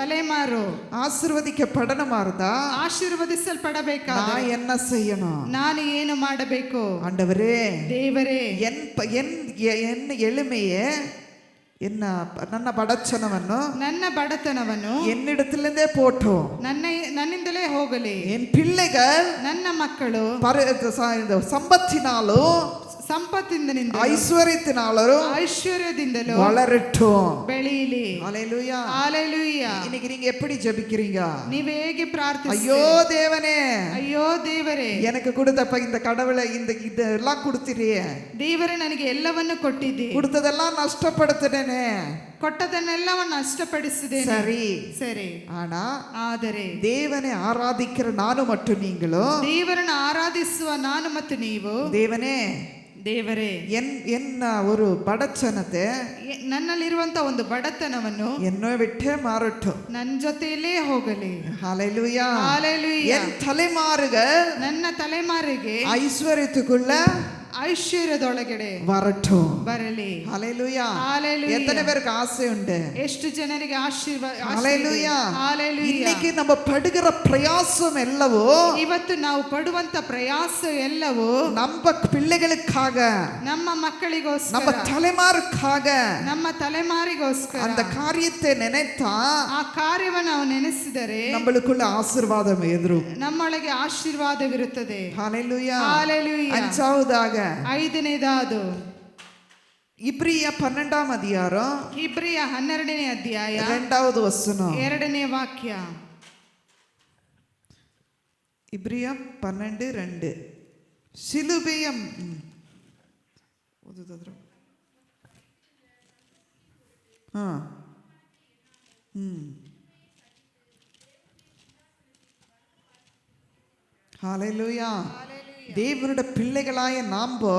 தலைமாறு ஆசீர்வதிக்கப்படணுமா இருந்தா, ಆಶೀರ್ವದಿಸಲ್ಪಡಬೇಕಾದರೆ நான் என்ன செய்யணும்? ನಾನು ಏನು ಮಾಡಬೇಕು? ஆண்டவரே, ದೇವರೇ, ಎನ್ನ ಎಳಿಮೆಯೇ, ನನ್ನ ಬಡತನವನ್ನು, ನನ್ನ ಬಡತನವನ್ನು என்னிடத்திலிருந்தே போட்டும், ನನ್ನಿಂದಲೇ ಹೋಗಲಿ. என் பிள்ளைகள், ನನ್ನ ಮಕ್ಕಳು சம்பத்தினாலும் ಸಂಪತ್ತಿನಿಂದ, ஐஸ்வர்யத்தினாலும் வளரட்டும், ಬೆಳೆಯಲಿ. ஹalleluya ஹalleluya. இன்னைக்கு நீங்க எப்படி ஜெபிக்கிறீங்க? ನೀವು ಹೇಗೆ ಪ್ರಾರ್ಥಿಸ್ತೀರಿ? ஐயோ தேவனே, ಅಯ್ಯೋ ದೇವರೇ, எனக்கு கொடுத்தப்ப இந்த கடவுளை இதெல்லாம் கொடுத்திரியே, ದೇವರೇ ನನಗೆ ಎಲ್ಲವನ್ನು ಕೊಟ್ಟಿದ್ದಿ, கொடுத்ததெல்லாம் ನಷ್ಟಪಡುತ್ತೇನೆ, ಕೊಟ್ಟದನ್ನೆಲ್ಲವನ್ನು ನಷ್ಟಪಡಿಸಿದ್ದೇನೆ. ಸರಿ. ಆದರೆ தேவனை ஆராதிக்கிற நானும் மற்றும் நீங்களும், ದೇವರನ್ನು ಆರಾಧಿಸುವ ನಾನು ಮತ್ತು ನೀವು, ದೇವರೇ என்ன ஒரு படச்சனத்தை, ನನ್ನಲ್ಲಿರುವಂತ ಒಂದು ಬಡತನವನ್ನು என்னை விட்டே மாறட்டும், ನನ್ನ ಜೊತೆಯಲ್ಲೇ ಹೋಗಲಿ. ஹalleluya ஹalleluya. என் தலைமாறுகள் ನನ್ನ ತಲೆಮಾರಿಗೆ ஐஸ்வர்யத்துக்குள்ள, ಐಶ್ವರ್ಯದೊಳಗಡೆ வரட்டும், ಬರಲಿ. ஹalleluya ஹalleluya. எத்தனை பேருக்கு ஆசை உண்டு? ಎಷ್ಟು ಜನರಿಗೆ ஹalleluya. ஹalleluya. இன்னைக்கு நம்ம படுகிற பிரயாசம் ಎಲ್ಲವೋ, ಇವತ್ತು ನಾವು ಪಡುವಂತ ಪ್ರಯಾಸ ಎಲ್ಲವೂ நம்ம பிள்ளைகளுக்காக, ನಮ್ಮ ಮಕ್ಕಳಿಗೋಸ್ಕರ, நம்ம தலைமாறுக்காக, ನಮ್ಮ ತಲೆಮಾರಿಗೋಸ್ಕರ. அந்த காரியத்தை நினைத்தா ಆ ಕಾರ್ಯವನ್ನು ನಾವು ನೆನೆಸಿದರೆ நம்மளுக்குள்ள ஆசீர்வாதம் எதிரும், ನಮ್ಮೊಳಗೆ ಆಶೀರ್ವಾದವಿರುತ್ತದೆ. ஹalleluya. ஹalleluya. அஞ்சாவதாக, ಐದನೇದಾದು இப்ரிய 12ஆம் அதிகாரம், ಇಬ್ರಿಯ 12ನೇ ಅಧ್ಯಾಯ 2வது வசனம், 2ನೇ ವಾಕ್ಯ. இப்ரிய 12:2 சிலுவையம் ஹalleluya. தேவனுடைய பிள்ளைகளாய நாமோ,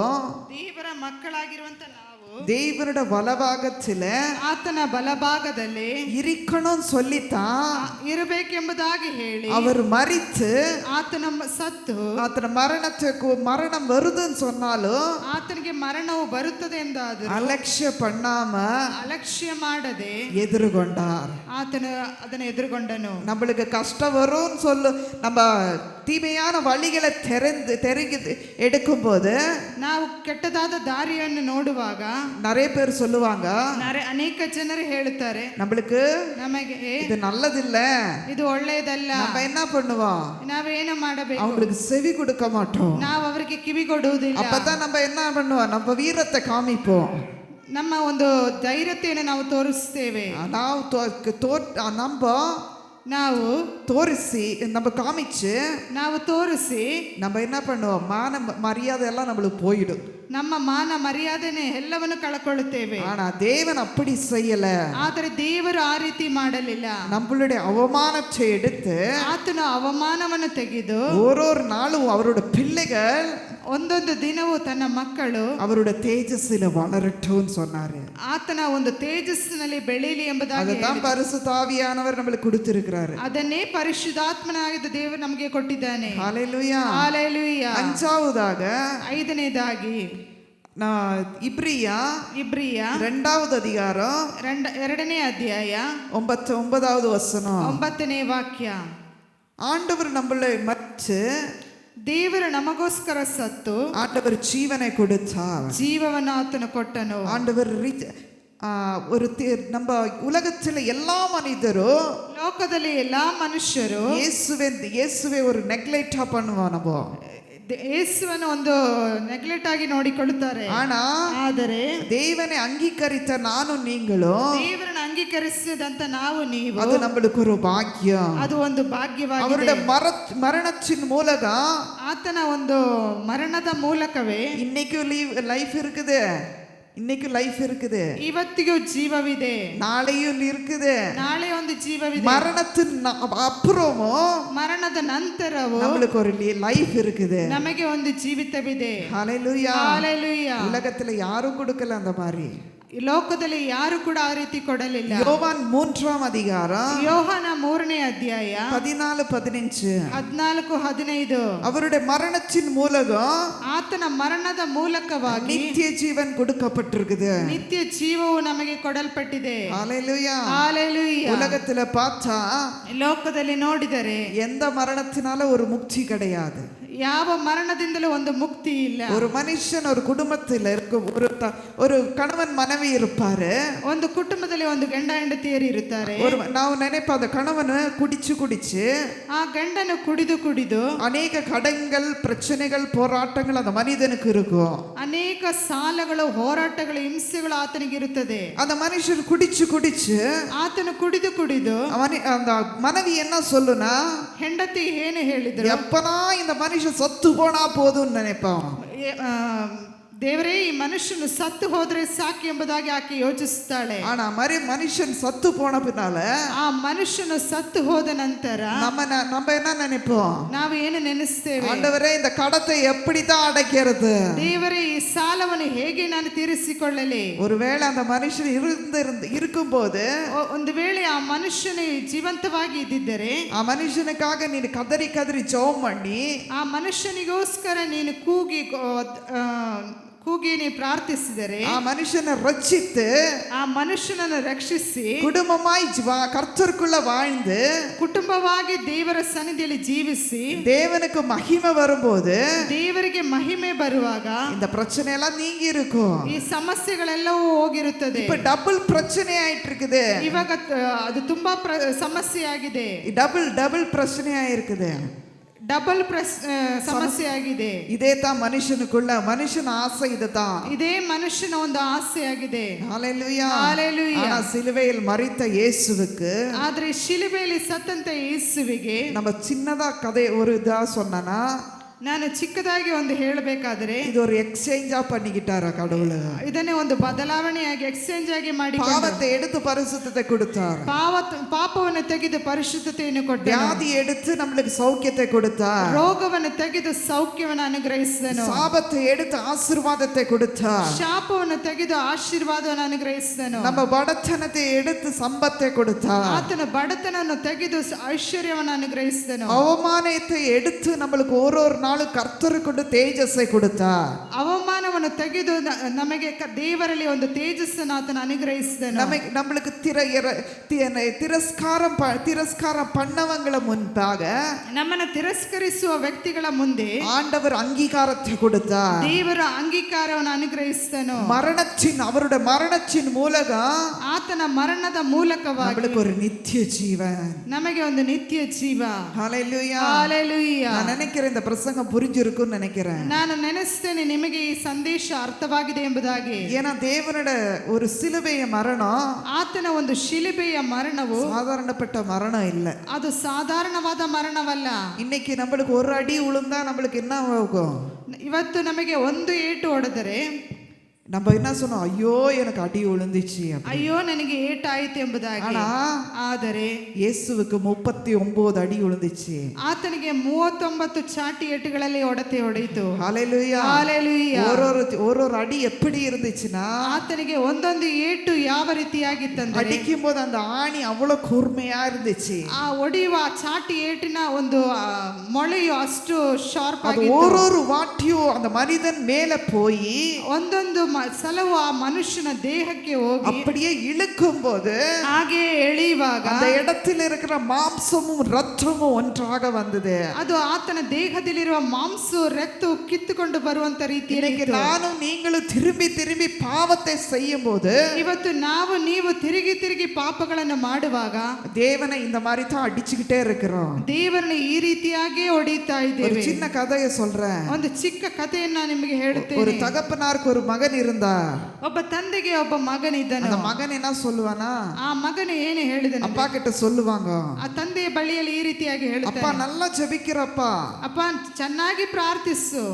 ದೇವರ ಮಕ್ಕಳಾಗಿರುವಂತ ನಾವು தேவனுடைய வலபாகத்தில, ಆತನ ಬಲಭಾಗದಲ್ಲಿ இருக்கணும் சொல்லித்தான் ಇರಬೇಕೆಂಬುದಾಗಿ ಹೇಳಿ, அவர் மரித்து, ಆತನ ಸತ್ತು, ஆத்தன மரணம் வருதுன்னு சொன்னாலும் ಆತನಿಗೆ ಮರಣವು ಬರುತ್ತದೆ ಎಂದಾದರೂ அலட்சிய பண்ணாம, ಅಲಕ್ಷ್ಯ ಮಾಡದೆ எதிர்கொண்டார். ಆತನು ಅದನ್ನು ಎದುರುಗೊಂಡನು. நம்மளுக்கு கஷ்டம் வரும்னு சொல்லு, நம்ம தீமையான வழிகளை தெரிஞ்சு எடுக்கும் போது, ನಾವು ಕೆಟ್ಟದಾದ ದಾರಿಯನ್ನು ನೋಡುವಾಗ நிறைய பேர் சொல்லுவாங்க, ಅನೇಕ ಜನರು ಹೇಳುತ್ತಾರೆ, நம்மளுக்கு ನಮಗೆ இது நல்லதில்ல, ಇದು ಒಳ್ಳೆಯದಲ್ಲ. நம்ம என்ன பண்ணுவோம்? ನಾವೇನು ಮಾಡಬೇಕು? அவங்களுக்கு செவி கொடுக்க மாட்டோம். ನಾವು ಅವರಿಗೆ ಕಿವಿ ಕೊಡುವುದಿಲ್ಲ. அப்பதான் நம்ம என்ன பண்ணுவோம்? நம்ம வீரத்தை காமிப்போம், ನಮ್ಮ ಒಂದು ಧೈರ್ಯತೆಯನ್ನು ನಾವು ತೋರಿಸ್ತೇವೆ. ನಾವು தோரிசி நம்ம காமிச்சு, ನಾವು ತೋರಿಸಿ நம்ம என்ன பண்ணுவோம்? மான மரியாதை எல்லாம் நம்மளுக்கு போயிடும், ನಮ್ಮ ಮಾನ ಮರ್ಯಾದೆನೆ ಎಲ್ಲವನ್ನು ಕಳ್ಕೊಳ್ಳುತ್ತೇವೆ. ஆனா தேவன் அப்படி செய்யல. ಆದರೆ ದೇವರು ಆ ರೀತಿ ಮಾಡಲಿಲ್ಲ. நம்மளுடைய அவமானத்தை எடுத்து, ಆತನ ಅವಮಾನವನ್ನು ತೆಗೆದು ஒரு நாளும் அவரோட பிள்ளைகள் ಒಂದೊಂದು ದಿನವೂ ತನ್ನ ಮಕ್ಕಳು அவரோட தேஜஸ்ல வளரட்டும் சொன்னாரு. ಆತನ ಒಂದು ತೇಜಸ್ಸಿನಲ್ಲಿ ಬೆಳೀಲಿ ಎಂಬುದಾಗಿ அதுதான் பரிசுத்த ஆவியானவர் நமக்கு கொடுத்திருக்கிறாரு. ಅದನ್ನೇ ಪರಿಶುದ್ಧಾತ್ಮನಾಗಿದ್ದ ದೇವರು ನಮಗೆ ಕೊಟ್ಟಿದ್ದಾನೆ. ஹalleluya. ஹalleluya. அஞ்சாவதாக, ಐದನೇದಾಗಿ இப்ரியா 2வது அதிகாரம் 2ನೇ ಅಧ್ಯಾಯ 9வது வசனம், 9ನೇ ವಾಕ್ಯ. ஆண்டவர் நம்மளை மறிச்சு ದೇವರು ನಮಗೋಸ್ಕರ ಸತ್ತು ஆண்டவர் ஜீவனை கொடுத்தார். ಜೀವವನ್ನು ಆತನು ಕೊಟ್ಟನು. ஆண்டவர் நம்ம உலகத்தில் எல்லா மனிதரும் ಲೋಕದಲ್ಲಿ ಎಲ್ಲಾ ಮನುಷ್ಯರು இயேசுவே ஒரு நெக்லெக்டா பண்ணுவோம் நம்ம. ಯೇಸುವನ್ನು ಒಂದು ನೆಗ್ಲೆಕ್ಟ್ ಆಗಿ ನೋಡಿಕೊಳ್ಳುತ್ತಾರೆ. ಆದರೆ தேவனை அங்கீகரித்த நானும் நீங்களும் ದೇವರನ್ನು ಅಂಗೀಕರಿಸಿದಂತ ನಾವು ನೀವು அது நம்மளுக்கு ஒரு பாக்கியம். ಅದು ಒಂದು ಭಾಗ್ಯವಾಗಿದೆ. அவருடைய மரணத்தின் மூலகம் ಆತನ ಒಂದು ಮರಣದ ಮೂಲಕವೇ இன்னைக்கு லைஃப் இருக்குது. இன்னைக்கு லைஃப் இருக்குது. ಇವತ್ತಿಗೂ ಜೀವವಿದೆ. நாளையும் இருக்குது. ನಾಳೆ ಒಂದು ಜೀವವಿದೆ. மரணத்தின் அப்புறமும் ಮರಣದ ನಂತರವೂ நம்மளுக்கு ஒரு லைஃப் இருக்குது. ನಮಗೆ ಒಂದು ಜೀವಿತವಿದೆ. ஹalleluya. ஹalleluya. உலகத்துல யாரும் கொடுக்கல அந்த மாதிரி. ಈ ಲೋಕದಲ್ಲಿ ಯಾರು ಕೂಡ ಆ ರೀತಿ ಕೊಡಲಿಲ್ಲ. யோவான் 3ஆம் அதிகாரம் ಯೋಹಾನ 3ನೇ ಅಧ್ಯಾಯ 14-15 14-15 அவருடைய மரணத்தின் மூலகம் ಆತನ ಮರಣದ ಮೂಲಕವಾಗಿ நித்திய ஜீவன் கொடுக்கப்பட்டிருக்குது. ನಿತ್ಯ ಜೀವವು ನಮಗೆ ಕೊಡಲ್ಪಟ್ಟಿದೆ. ஹalleluya. ஹalleluya. உலகத்துல பார்த்தா ಲೋಕದಲ್ಲಿ ನೋಡಿದರೆ எந்த மரணத்தினால ஒரு முக்தி கிடையாது. ಯಾವ ಮರಣದಿಂದಲೂ ಒಂದು ಮುಕ್ತಿ ಇಲ್ಲ. ஒரு மனுஷன் ஒரு குடும்பத்தில் இருக்கும் ஒரு கணவன் மனைவி இருப்பாரு. ಒಂದು ಕುಟುಂಬದಲ್ಲಿ ಒಂದು ಗಂಡ ಹೆಂಡತಿಯರು ಇರುತ್ತಾರೆ. ನಾವು ನೆನಪ அந்த கணவன் குடிச்சு ಆ ಗಂಡನು ಕುಡಿದು அநேக கடன்கள் பிரச்சனைகள் போராட்டங்கள் அந்த மனிதனுக்கு இருக்கும். ಅನೇಕ ಸಾಲಗಳು ಹೋರಾಟಗಳು ಹಿಂಸೆಗಳು ಆತನಿಗೆ ಇರುತ್ತದೆ. அந்த மனுஷன் குடிச்சு ಆತನು ಕುಡಿದು அந்த மனைவி என்ன சொல்லுனா ಹೆಂಡತಿ ಏನು ಹೇಳಿದ್ರು, எப்பனா இந்த மனுஷன் சத்து போனா போதும்னு நினைப்பான். ದೇವರೇ ಈ ಮನುಷ್ಯನು ಸತ್ತು ಹೋದ್ರೆ ಸಾಕು ಎಂಬುದಾಗಿ ಆಕೆ ಯೋಚಿಸುತ್ತಾಳೆ. ஆனா மனுஷன் சத்து போன பின்னால ಆ ಮನುಷ್ಯನು ಸತ್ತು ಹೋದ ನಂತರ நம்ம என்ன நினைப்போம், ನಾವು ಏನು ನೆನೆಸ್ತೇವೆ, ஆண்டவரೇ இந்த கடத்தை எப்படி தான் அடைக்கிறது, ದೇವರೇ ಈ ಸಾಲವನ್ನು ಹೇಗೆ ನಾನು ತೀರಿಸಿಕೊಳ್ಳಲಿ. ஒருவேளை அந்த மனுஷன் இருக்கும்போது ಒಂದು ವೇಳೆ ಆ ಮನುಷ್ಯನು ಜೀವಂತವಾಗಿ ಇದ್ದಿದ್ದರೆ ಆ மனுஷனுக்காக ನೀನು கதறி ஜெபம் பண்ணி ಆ ಮನುಷ್ಯನಿಗೋಸ್ಕರ ನೀನು ಕೂಗಿ ನೀ ಪ್ರಾರ್ಥಿಸಿದರೆ ಆ ಮನುಷ್ಯನ ರಕ್ಷಿத்து ಆ ಮನುಷ್ಯನನ್ನು ರಕ್ಷಿಸಿ குடும்பமாய் கர்த்தருக்குள்ள வாழ்ந்து ಕುಟುಂಬವಾಗಿ ದೇವರ ಸನ್ನಿಧಿಯಲ್ಲಿ ಜೀವಿಸಿ தேவனுக்கு மகிமை வரும்போது ದೇವರಿಗೆ ಮಹಿಮೆ ಬರುವಾಗ இந்த பிரச்சனை எல்லாம் நீங்கி இருக்கும். ಈ ಸಮಸ್ಯೆಗಳೆಲ್ಲವೂ ಹೋಗಿರುತ್ತದೆ. இப்ப டபுள் பிரச்சனை ஆயிட்டு இருக்குது. ಇವಾಗ ಅದು ತುಂಬಾ ಸಮಸ್ಯೆ ಆಗಿದೆ. டபுள் பிரச்சனை ஆயிருக்குது. ಡಬಲ್ ಸಮಸ್ಯೆ ಆಗಿದೆ. ಇದೇ ತಾ ಮನುಷ್ಯನ ಆಸೆ இதுதான். ಇದೇ ಮನುಷ್ಯನ ಒಂದು ಆಸೆ ಆಗಿದೆ. ஹalleluya. ஹalleluya. ஆனா சிலுவையில் மரித்த இயேசுவுக்கு ಆದ್ರೆ ಶಿಲುಬೆಯಲ್ಲಿ ಸತ್ತಂತ ಯೇಸುವಿಗೆ நம்ம சின்னதா கதை ஒரு இதா சொன்னனா ನಾನು ಚಿಕ್ಕದಾಗಿ ಒಂದು ಹೇಳಬೇಕಾದರೆ இது ஒரு எக்ஸ்சேஞ்சா பண்ணிக்கிட்டாரா கடவுள். ಇದನ್ನೇ ಒಂದು ಬದಲಾವಣೆಯಾಗಿ ಎಕ್ಸ್ಚೇಂಜ್ ಆಗಿ ಮಾಡಿ பாவத்தை எடுத்து பரிசுத்தத்தை கொடுத்தார். ಪಾಪವನ್ನು ತೆಗೆದು ಪರಿಶುದ್ಧತೆಯನ್ನು ಕೊಟ್ಟನು. வியாதி எடுத்து நமக்கு சௌக்கியத்தை கொடுத்தார். ರೋಗವನ್ನು ತೆಗೆದು ಸೌಖ್ಯವನ್ನು ಅನುಗ್ರಹಿಸಿದನು. சாபத்தை எடுத்து ஆசீர்வாதத்தை கொடுத்தார். ಶಾಪವನ್ನು ತೆಗೆದು ಆಶೀರ್ವಾದವನ್ನು ಅನುಗ್ರಹಿಸಿದನು. நம்ம படத்தனத்தை எடுத்து சம்பத்தை கொடுத்தார். ಆತನ ಬಡತನವನ್ನು ತೆಗೆದು ಐಶ್ವರ್ಯವನ್ನು ಅನುಗ್ರಹಿಸಿದನು. அவமானத்தை எடுத்து நமக்கு ஒரு நாளும் கர்த்தருக்கு தேஜஸை கொடுத்தார். ಅವಮಾನವನ್ನು ತೆಗೆದು ನಮಗೆ ದೇವರಲ್ಲಿ ಒಂದು ತೇಜಸ್ಸನ್ನು ಆತನ ಅನುಗ್ರಹಿಸಿದನು. நம்மளுக்கு திரஸ்காரம் பண்ணவங்கள முன்பாக ನಮ್ಮನ್ನು ತಿರಸ್ಕರಿಸುವ ವ್ಯಕ್ತಿಗಳ ಮುಂದೆ ஆண்டவர் அங்கீகாரத்தை கொடுத்தார். ದೇವರ ಅಂಗೀಕಾರವನ್ನು ಅನುಗ್ರಹಿಸಿದನು. அவருடைய மரணத்தின் மூலகம் ಆತನ ಮರಣದ ಮೂಲಕವಾಗಿ நம்மளுக்கு ஒரு நித்திய ஜீவன், ನಮಗೆ ಒಂದು ನಿತ್ಯ ಜೀವ. ஹalleluya. ஹalleluya. நான் நினைக்கிறேன் இந்த பிரசங்கம் புரிஞ்சிருக்கும்னு நினைக்கிறேன். ನಾನು ನೆನೆಸ್ತೇನೆ ನಿಮಗೆ ಈ ಸಂದೇಶ ಅರ್ಥವಾಗಿದೆ ಎಂಬುದಾಗಿ. ஏன்னா தேவனோட ஒரு சிலுவைய மரணம் ಆತನ ಒಂದು ಶಿಲುಬೆಯ ಮರಣವು சாதாரணப்பட்ட மரணம் இல்ல. ಅದು ಸಾಧಾರಣವಾದ ಮರಣವಲ್ಲ. இன்னைக்கு நம்மளுக்கு ஒரு அடி உளுந்தா நம்மளுக்கு என்ன ஆகும்? ಇವತ್ತು ನಮಗೆ ಒಂದು ಏಟು ಹೊಡೆದರೆ நம்ம என்ன சொன்னோம், ஐயோ எனக்கு அடி விழுந்துச்சு, ಅಯ್ಯೋ ನನಗೆ ಏಟಾಯಿತು ಎಂಬುದಾಗಿ. ಆದರೆ ಯೇಸುவுக்கு 39 ಅಡಿ விழுந்துச்சு. ಆತನಿಗೆ 39 ಚಾಟಿ ಏಟುಗಳಲ್ಲಿ ಹೊಡೆಯಿತು. ஹalleluya. ஹalleluya. ஒரு அடி எப்படி இருந்துச்சுன்னா ಆತನಿಗೆ ಒಂದೊಂದು ಏಟು ಯಾವ ರೀತಿಯಾಗಿತ್ತಂದ್ರೆ அடிக்கும்போது அந்த ஆணி அவ்வளவு கூர்மையா இருந்துச்சு. ಆ ಹೊಡೆಯುವ ಚಾಟಿ ಏಟಿನ ಒಂದು ಮೊಳೆಯು ಅಷ್ಟು ಶಾರ್ಪ್ ಆಗಿ ஒரு வாட்டியும் அந்த மனிதன் மேல போய் ಒಂದೊಂದು ಸಲವು ಆ ಮನುಷ್ಯನ ದೇಹಕ್ಕೆ ಹೋಗಿ அப்படியே இழுக்கும் போது ಹಾಗೆ ಎಳೆಯುವಾಗ அந்த இடத்தில் இருக்கிற மாம்சமும் ரத்தமும் ஒன்றாக வந்தது. ಅದು ಆತನ ದೇಹದಲ್ಲಿರುವ ಮಾಂಸ ರಕ್ತವು ಕಿತ್ತುಕೊಂಡು ಬರುವಂತ ರೀತಿಯಲ್ಲಿ இன்னைக்கு நானும் நீங்களும் திரும்பி திரும்பி பாவத்தை செய்யும் போது ಇವತ್ತು ನೀವು ತಿರುಗಿ ತಿರುಗಿ ಪಾಪಗಳನ್ನು ಮಾಡುವಾಗ தேவனை இந்த மாதிரி தான் அடிச்சுக்கிட்டே இருக்கிறோம். ದೇವರನ್ನ ಈ ರೀತಿಯಾಗಿ ಹೊಡಿತಾ ஒரு ಇದ್ದೇವೆ. சின்ன கதையை சொல்றேன். ಒಂದು ಚಿಕ್ಕ ಕಥೆಯನ್ನ ನಿಮಗೆ ஒரு ಹೇಳುತ್ತೇನೆ. தகப்பனாருக்கு ஒரு மகன் இருந்தார். ಒಬ್ಬ ತಂದೆಗೆ ಒಬ್ಬ ಮಗನಿದ್ದನು. அந்த மகன் என்ன சொல்லுவானா, ಆ ಮಗನು ಏನು ಹೇಳಿದನು, அப்பா கிட்ட சொல்லுவாங்க, ಆ ತಂದೆಯ ಬಳಿಯಲ್ಲಿ ಈ ರೀತಿಯಾಗಿ அப்பா ಹೇಳುತ್ತಾನೆ, நல்லா ஜெபிக்கிறப்பா, ಅಪ್ಪ ಚೆನ್ನಾಗಿ ಪ್ರಾರ್ಥಿಸು.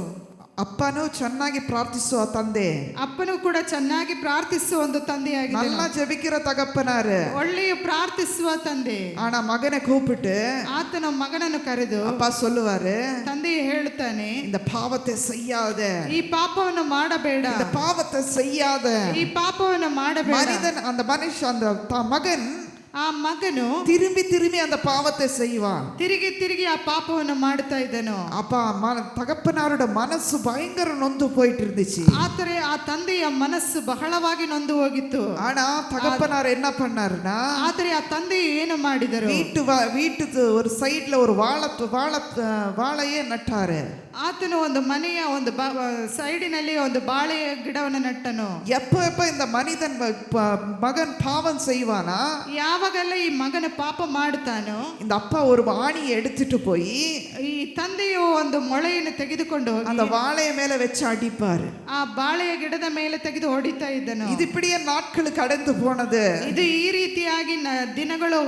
ಅಪ್ಪನೂ ಚೆನ್ನಾಗಿ ಪ್ರಾರ್ಥಿಸುವ ತಂದೆ, ಅಪ್ಪನೂ ಕೂಡ ಚೆನ್ನಾಗಿ ಪ್ರಾರ್ಥಿಸುವ ಒಂದು ತಂದೆಯಾಗಿದೆ. நல்லா ஜெபிக்கிற தகப்பனாரு, ಒಳ್ಳೆಯ ಪ್ರಾರ್ಥಿಸುವ ತಂದೆ. ஆனா மகனை கூப்பிட்டு ಆತನ ಮಗನನ್ನು ಕರೆದು அப்பா சொல்லுவாரு, ತಂದೆ ಹೇಳುತ್ತಾನೆ, இந்த பாவத்தை செய்யாத, ಈ ಪಾಪವನ್ನು ಮಾಡಬೇಡ, இந்த பாவத்தை செய்யாத. ಈ ಪಾಪವನ್ನು ಮಾಡಬೇಡ. மனிதன் அந்த மனுஷன் அந்த மகன் ಆ ಮಗನು திரும்பி திரும்பி அந்த பாவத்தை செய்வான். ತಿರುಗಿ ತಿರುಗಿ ಆ ಪಾಪವನ್ನು ಮಾಡುತ್ತಾ ಇದ್ದನು. அப்பா தகப்பனாரோட மனசு பயங்கர நொந்து போயிட்டு இருந்துச்சு. ಆದರೆ ಆ ತಂದೆಯ ಮನಸ್ಸು ಬಹಳವಾಗಿ ನೊಂದು ಹೋಗಿತ್ತು. ஆனா தகப்பனார் என்ன பண்ணாருன்னா, ಆದರೆ ಆ ತಂದೆ ಏನು ಮಾಡಿದರು, வீட்டுக்கு ஒரு சைடுல ஒரு வாழையே நட்டாரு. ಆತನು ಒಂದು ಮನೆಯ ಒಂದು ಸೈಡಿನಲ್ಲಿ ಒಂದು ಬಾಳೆ ಗಿಡವನ್ನು ನಟ್ಟನು. எப்ப இந்த மனிதன் மகன் பாவம் செய்வானா, ಯಾವಾಗೆಲ್ಲ ಈ ಮಗನ ಪಾಪ ಮಾಡುತ್ತಾನೋ, இந்த அப்பா ஒரு ஆணியை எடுத்துட்டு போய் ಈ ತಂದೆಯು ಒಂದು ಮೊಳೆಯನ್ನು ತೆಗೆದುಕೊಂಡು ಹೋಗಿ அந்த வாழைய மேல வச்சு அடிப்பாரு. ಆ ಬಾಳೆಯ ಗಿಡದ ಮೇಲೆ ತೆಗೆದು ಹೊಡಿತಾ ಇದ್ದನು. இது இப்படியே நாட்கள் கடந்து போனது. ಇದು ಈ ರೀತಿಯಾಗಿ ದಿನಗಳು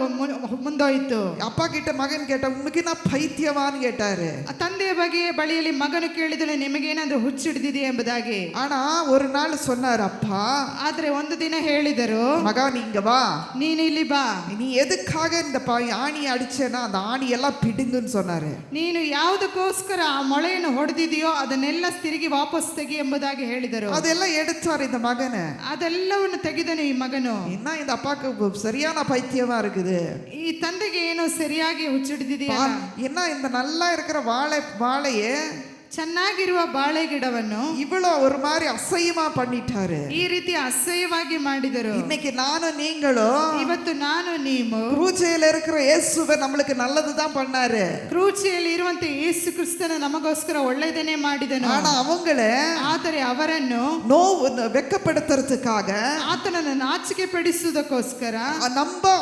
ಮುಂದೋಯ್ತು. அப்பா கிட்ட மகன் கேட்ட, உனக்கு நான் பைத்தியவான்னு கேட்டாரு. ತಂದೆಯ ಬಗ್ಗೆ ಬಳಿಯಲ್ಲಿ ಮಗನು ಕೇಳಿದನು, ನಿಮಗೇನಾದ್ರೂ ಹುಚ್ಚಿಡಿದಿದೆ ಎಂಬುದಾಗಿ. ஆனா ஒரு நாள் சொன்னார் அப்பா, ಆದ್ರೆ ಒಂದು ದಿನ ಹೇಳಿದರು, மகா நீங்க வா, ನೀನು ಇಲ್ಲಿ ಬಾ, நீ எதுக்காக இந்த ஆணியை அடிச்சேன்னா அந்த ஆணி எல்லாம் பிடுங்குன்னு சொன்னாரு. ನೀನು ಯಾವುದಕ್ಕೋಸ್ಕರ ಆ ಮೊಳೆಯನ್ನು ಹೊಡೆದಿದೆಯೋ ಅದನ್ನೆಲ್ಲ ತಿರುಗಿ ವಾಪಸ್ ತೆಗಿ ಎಂಬುದಾಗಿ ಹೇಳಿದರು. அதெல்லாம் எடுத்தார் இந்த மகனை. ಅದೆಲ್ಲವನ್ನು ತೆಗೆದನು ಈ ಮಗನು. என்ன இந்த அப்பாக்கு சரியான பைத்தியமா இருக்குது, ಈ ತಂದೆಗೆ ಏನೋ ಸರಿಯಾಗಿ ಹುಚ್ಚಿಡಿದಿದೆಯಾ, என்ன இந்த நல்லா இருக்கிற வாழையே ಚೆನ್ನಾಗಿರುವ ಬಾಳೆ ಗಿಡವನ್ನು இவ்வளோ ஒரு மாதிரி அசையமா பண்ணிட்டாரு. ಈ ರೀತಿ ಅಸಹ್ಯವಾಗಿ ಮಾಡಿದರು. இன்னைக்கு நானும் நீங்களும் ಇವತ್ತು ನಾನು ನೀವು ಕ್ರೂಜೆಯಲ್ಲಿ இருக்கிற இயேசுவை நம்மளுக்கு நல்லதுதான் பண்ணாரு. ಕ್ರೂಚಿಯಲ್ಲಿ ಇರುವಂತ ಯೇಸು ಕ್ರಿಸ್ತನ ನಮಗೋಸ್ಕರ ಒಳ್ಳೆಯದನ್ನೇ ಮಾಡಿದನು. ஆனா அவங்கள ಆದರೆ ಅವರನ್ನು வெக்கப்படுத்துறதுக்காக, ಆತನನ್ನು ನಾಚಿಕೆ ಪಡಿಸುವುದಕ್ಕೋಸ್ಕರ,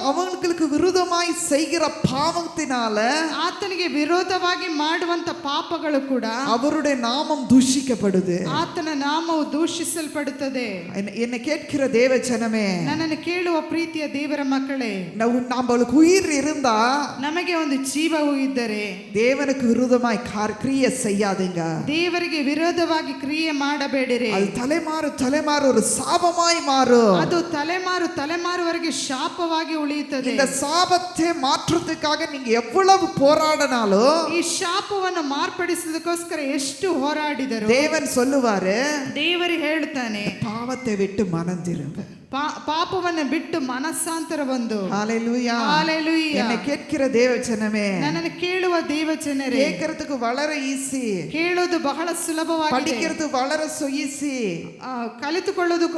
அவங்களுக்கு விரோதமாய் செய்கிற பாவத்தினால ಆತನಿಗೆ ವಿರೋಧವಾಗಿ ಮಾಡುವಂತ ಪಾಪಗಳು ಕೂಡ அவருடைய நாமம் தூஷிக்கப்படுது. ಆತನ ನಾಮವು ದೂಷಿಸಲ್ಪಡುತ್ತದೆ. என்னை கேட்கிற தேவ ஜனமே, ನನ್ನನ್ನು ಕೇಳುವ ಪ್ರೀತಿಯ ದೇವರ ಮಕ್ಕಳೇ, நம்மளுக்கு உயிர் இருந்தா, ನಮಗೆ ಒಂದು ಜೀವವು ಇದ್ದರೆ தேவனுக்கு விரோதமாய் கிரியை செய்யாதீங்க. ದೇವರಿಗೆ ವಿರೋಧವಾಗಿ ಕ್ರಿಯೆ ಮಾಡಬೇಡಿರಿ. அது தலைமாறு ஒரு சாபமாய் மாறும். ಅದು ತಲೆಮಾರುವರೆಗೆ ಶಾಪವಾಗಿ ಉಳಿಯುತ್ತದೆ. இந்த சாபத்தை மாற்றத்துக்காக நீங்க எவ்வளவு போராடினாலும், ಈ ಶಾಪವನ್ನು ಮಾರ್ಪಡಿಸುವುದಕ್ಕೋಸ್ಕರ ಎಷ್ಟು ಹೋರಾಡಿದರು, தேவன் சொல்லுவாரு, ದೇವರು ಹೇಳುತ್ತಾನೆ, பாவத்தை விட்டு மனம் திரும்ப, ಪಾಪವನ್ನು ಬಿಟ್ಟು ಮನಸ್ಸಾಂತರ ಬಂದು. ஹalleluya, ஹalleluya. என்னை கேட்கிற தேவ ஜனமே, ನನ್ನನ್ನು ಕೇಳುವ ದೇವ ಜನರೇ, கேட்கிறதுக்கு வளர ஈஸி, ಕೇಳೋದು ಬಹಳ ಸುಲಭವಾಗಿದೆ, படிக்கிறது வளர ஈஸி, ಕಲಿತುಕೊಳ್ಳೋದು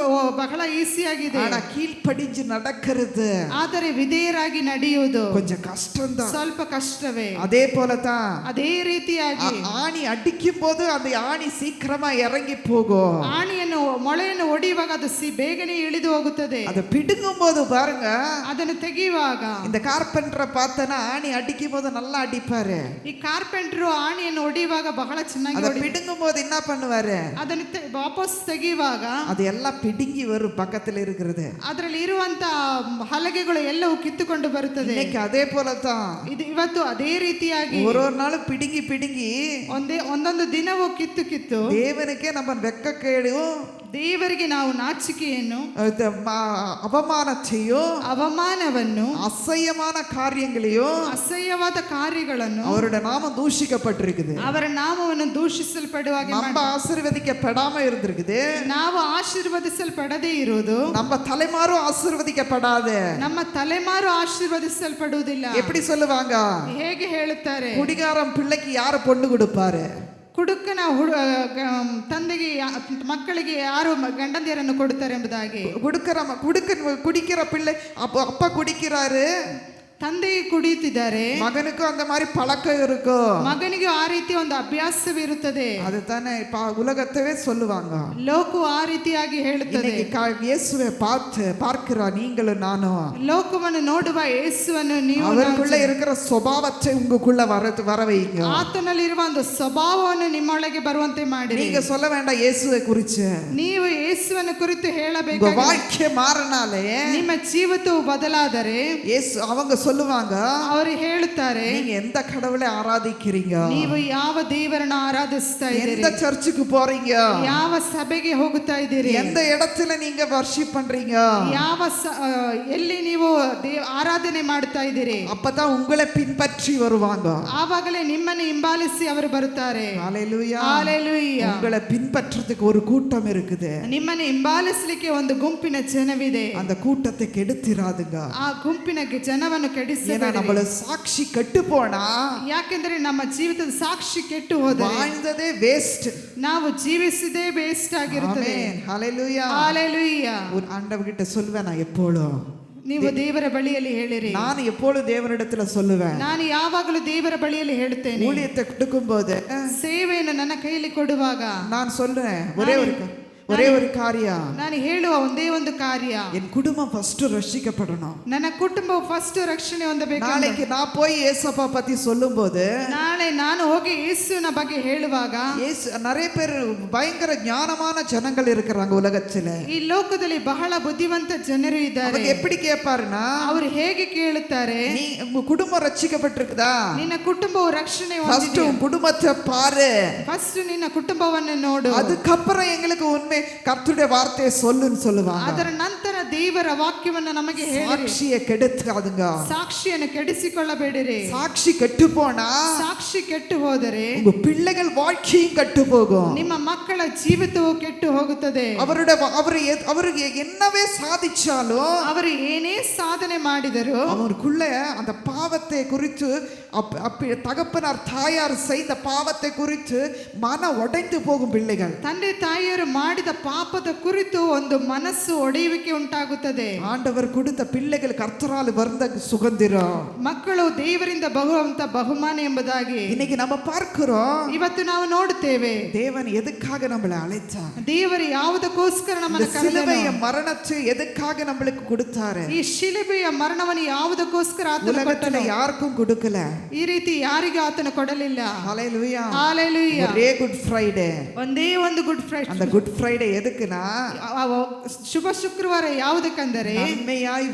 ಬಹಳ ಈಸಿಯಾಗಿದೆ. ஆனா கீழ்ப்படிஞ்சு நடக்கிறது, ಆದರೆ ವಿಧೇಯರಾಗಿ ನಡೆಯುವುದು கொஞ்சம் கஷ்டம்தான். ಸ್ವಲ್ಪ ಕಷ್ಟವೇ. அதே போலதான் ಅದೇ ರೀತಿಯಾಗಿ ஆணி அடிக்கும் போது அந்த ஆணி சீக்கிரமா இறங்கி போகும். ಆಣಿಯನ್ನು ಮೊಳೆಯನ್ನು ಹೊಡೆಯುವಾಗ ಅದು ಬೇಗನೆ ಇಳಿದು ಹೋಗುತ್ತದೆ. அதை பிடுங்கும் போது பாருங்க, ಅದನ್ನು ತೆಗೆಯುವಾಗ இந்த கார்பெண்டரை பார்த்தனா ஆணி அடிக்கும் போது நல்லா அடிப்பாரு. ಈ ಕಾರ್ಪೆಂಟರು ಆಣಿಯನ್ನು ಹೊಡೆಯುವಾಗ ಬಹಳ ಚೆನ್ನಾಗಿ அதை பிடுங்கும் போது என்ன பண்ணுவாரு, ಅದನ್ನು ವಾಪಸ್ ತೆಗೆಯುವಾಗ அது எல்லாம் பிடுங்கி வரும் பக்கத்துல இருக்கிறது. ಅದರಲ್ಲಿ ಇರುವಂತ ಹಲಗೆಗಳು ಎಲ್ಲವೂ ಕಿತ್ತುಕೊಂಡು ಬರುತ್ತದೆ. இன்னைக்கு அதே போலதான், ಇದು ಇವತ್ತು ಅದೇ ರೀತಿಯಾಗಿ ஒரு நாளும் பிடுங்கி ಒಂದೊಂದು ದಿನವೂ ಕಿತ್ತು தேவனுக்கே நம்ம வெக்கக்கேடும், ದೇವರಿಗೆ ನಾವು ನಾಚಿಕೆಯನ್ನು, அவமானத்தையும் அசையமான காரியங்களையும், ಅಸಹ್ಯವಾದ ಕಾರ್ಯಗಳನ್ನು, அவருடைய நாமம் தூஷிக்கப்பட்டிருக்குது. ಅವರ ನಾಮವನ್ನು ದೂಷಿಸಲ್ಪಡುವಾಗ நம்ம ஆசீர்வதிக்கப்படாம இருந்திருக்குது. ನಾವು ಆಶೀರ್ವದಿಸಲ್ಪಡದೇ ಇರುವುದು, நம்ம தலைமாரும் ஆசீர்வதிக்கப்படாத, ನಮ್ಮ ತಲೆಮಾರು ಆಶೀರ್ವದಿಸಲ್ಪಡುವುದಿಲ್ಲ. எப்படி சொல்லுவாங்க, ಹೇಗೆ ಹೇಳುತ್ತಾರೆ, குடிகாரம் பிள்ளைக்கு யாரு பொண்ணு கொடுப்பாரு, ಕುಡುಕನ ತಂದೆ ಮಕ್ಕಳಿಗೆ ಯಾರು ಗಂಡಂದಿಯರನ್ನು ಕೊಡುತ್ತಾರೆ ಎಂಬುದಾಗಿ. குடிக்கிற பிள்ளை அப்பா குடிக்கிறாரு, ತಂದೆ ಕುಡಿಯುತ್ತಿದ್ದಾರೆ, மகனுக்கு அந்த மாதிரி பழக்கம் இருக்கும், ಮಗನಿಗೆ ಆ ರೀತಿ ಒಂದು ಅಭ್ಯಾಸವಿರುತ್ತದೆ. அதுதானே உலகத்தவே சொல்லுவாங்க. ಲೋಕವು ಆ ರೀತಿಯಾಗಿ ಹೇಳುತ್ತದೆ. இயேசுவை பார்க்கிறா நீங்களும் நானும். ಲೋಕವನ್ನು ನೋಡುವ ಯೇಸುವನ್ನು ನೀವು அவருக்குள்ள இருக்கிற ಸ್ವಭಾವத்தை உங்களுக்குள்ள வர வைங்க. ಆತನಲ್ಲಿರುವ ಒಂದು ಸ್ವಭಾವವನ್ನು ನಿಮ್ಮೊಳಗೆ ಬರುವಂತೆ ಮಾಡಿರಿ. நீங்க சொல்ல வேண்டாம் இயேசுவை குறித்து, ನೀವು ಯೇಸುವನ್ನು ಕುರಿತು ಹೇಳಬೇಕು. உங்க வாழ்க்கை மாறினாலே, ನಿಮ್ಮ ಜೀವಿತವು ಬದಲಾದರೆ இயேசு அவங்க சொல்லுவாங்க, ಅವರು ಹೇಳುತ್ತಾರೆ, நீங்க எந்த கடவுளை ஆராதிக்கிறீங்க, ನೀವು ಯಾವ ದೇವರನ್ನು ಆರಾಧಿಸ್ತಾ ಇದ್ದೀರಿ, எந்த சர்ச்சுக்கு போறீங்க, ಯಾವ ಸಭೆಗೆ ಹೋಗುತ್ತಾ ಇದ್ದೀರಿ, எந்த இடத்துல நீங்க வர்ஷிப் பண்றீங்க, ಎಲ್ಲಿ ನೀವು ಆರಾಧನೆ ಮಾಡ್ತಾ ಇದ್ದೀರಿ. அப்பதான் உங்களை பின்பற்றி வருவாங்க. ಆವಾಗಲೇ ನಿಮ್ಮನ್ನು ಹಿಂಬಾಲಿಸಿ ಅವರು ಬರುತ್ತಾರೆ. ஹalleluya, ஹalleluya. உங்களை பின்பற்றதுக்கு ஒரு கூட்டம் இருக்குது. ನಿಮ್ಮನ್ನು ಹಿಂಬಾಲಿಸಲಿಕ್ಕೆ ಒಂದು ಗುಂಪಿನ ಜನವಿದೆ. அந்த கூட்டத்தை கெடுத்திராதுங்க. ಆ ಗುಂಪಿನ ಜನವನ್ನು ಕೆಡಿಸಬೇಡಿ. நம்மள ಸಾಕ್ಷಿ ಕೆಟ್ಟು போனா, ಯಾಕೆಂದ್ರೆ ನಮ್ಮ ಜೀವಿತದ ಸಾಕ್ಷಿ ಕೆಟ್ಟು ಹೋದರೆ வாழ்ந்ததே வேஸ்ட், ನಾವು ಜೀವಿಸಿದೇ ವೇಸ್ಟ್ ಆಗಿರುತ್ತದೆ. ಆಮೆನ್, ஹalleluya, ஹalleluya. ஆண்டவர்கிட்ட சொல்வேன் நான் எப்போதும், ನೀವು ದೇವರ ಬಳಿಯಲ್ಲಿ ಹೇಳಿರಿ. ನಾನು எப்போதும் தேவனிடத்துல சொல்லுவேன், ನಾನು ಯಾವಾಗಲೂ ದೇವರ ಬಳಿಯಲ್ಲಿ ಹೇಳುತ್ತೇನೆ. ஊழியத்தை கொடுக்கும்போது, ಸೇವೆಯನ್ನು ನನ್ನ ಕೈಯಲ್ಲಿ ಕೊಡುವಾಗ நான் சொல்றேன் ஒரே ஒரு காரியம், ನಾನು ಹೇಳುವ ಒಂದೇ ಒಂದು ಕಾರ್ಯ, என் குடும்பம் ஃபர்ஸ்ட் ரட்சிக்கப்படணும். ನನ್ನ ಕುಟುಂಬವು ಫಸ್ಟ್ ರಕ್ಷಣೆ ಹೊಂದಬೇಕು. நாளைக்கு நான் போய் ஏசப்பா பத்தி சொல்லும்போது, ನಾಳೆ ನಾನು ಹೋಗಿ ಯೇಸುವಿನ ಬಗ್ಗೆ ಹೇಳುವಾಗ, நிறைய பேர் பயங்கர ஞானமான ஜனங்கள் இருக்கிறாங்க உலகத்துல. ಈ ಲೋಕದಲ್ಲಿ ಬಹಳ ಬುದ್ಧಿವಂತ ಜನರು ಇದ್ದಾರೆ. அவங்க எப்படி கேட்பாருன்னா, ಅವರು ಹೇಗೆ ಕೇಳುತ್ತಾರೆ, நீ உங்க குடும்பம் ரட்சிக்கப்பட்டிருக்குதா, ನಿನ್ನ ಕುಟುಂಬವು ರಕ್ಷಣೆ ஃபர்ஸ்ட் உன் குடும்பத்தை பாரு, ಫಸ್ಟ್ ನಿನ್ನ ಕುಟುಂಬವನ್ನು ನೋಡು, அதுக்கப்புறம் எங்களுக்கு உண்மை கர்த்தருடைய வார்த்தையை சொல்லுன்னு சொல்லுவாங்க. ಅದರ ನಂತರ ದೇವರ ವಾಕ್ಯವನ್ನು ನಮಗೆ ಹೇಳಿರಿ. சாட்சியை கெடுக்காதுங்க, ಸಾಕ್ಷಿಯನ್ನು ಕೆಡಿಸಿಕೊಳ್ಳಬೇಡಿರಿ. சாட்சி கெட்டு போனா ಸಾಕ್ಷಿ ಕೆಟ್ಟು ಹೋದರೆ உங்க பிள்ளைகள் வாழ்க்கையும் கெட்டு போகும், ನಿಮ್ಮ ಮಕ್ಕಳ ಜೀವಿತವು ಕೆಟ್ಟು ಹೋಗುತ್ತದೆ. அவருக்கு என்னவே சாதிச்சாலும், ಅವರು ಏನೇ ಸಾಧನೆ ಮಾಡಿದರು, அவருக்குள்ள அந்த பாவத்தை குறித்து தகப்பனார் தாயார் செய்த பாவத்தை குறித்து மன உடைந்து போகும் பிள்ளைகள். ತಂದೆ ತಾಯಿಯರು ಮಾಡಿದ ಪಾಪದ ಕುರಿತು ಒಂದು ಮನಸ್ಸು ಒಡೆಯುವಿಕೆ ಉಂಟಾಗುತ್ತದೆ. ஆண்டவர் கொடுத்த பிள்ளைகள் கர்த்தரால் வந்த சுதந்திரம், ಮಕ್ಕಳು ದೇವರಿಂದ ಬರುವಂತ ಬಹುಮಾನ ಎಂಬುದಾಗಿ இன்னைக்கு நம்ம பார்க்கிறோம். ಇವತ್ತು ನಾವು ನೋಡುತ್ತೇವೆ, தேவன் எதுக்காக நம்மளை அழைத்தார், ದೇವರು ಯಾವುದಕ್ಕೋಸ್ಕರ ನಮ್ಮನ್ನು சிலுவைಯ ಕರೆದನು, மரணத்தை எதுக்காக நம்மளுக்கு கொடுத்தாரு, ಈ ಶಿಲುಬೆಯ ಮರಣವನ್ನು ಯಾವುದಕ್ಕೋಸ್ಕರ ಆತನು உலகத்துல ಕೊಟ್ಟನು, யாருக்கும் கொடுக்கல. ಈ ರೀತಿ ಯಾರಿಗೂ ಆತನು ಕೊಡಲಿಲ್ಲ. ஹalleluya, ஹalleluya. ஒரே குட் ஃப்ரைடே, ಒಂದೇ ಒಂದು ಗುಡ್ ಫ್ರೈಡೆ. அந்த குட் ஃப்ரைடே எதுக்குன்னா, ಶುಭ ಶುಕ್ರವಾರ ಯಾವುದಕ್ಕೆಂದರೆ நன்மையாய்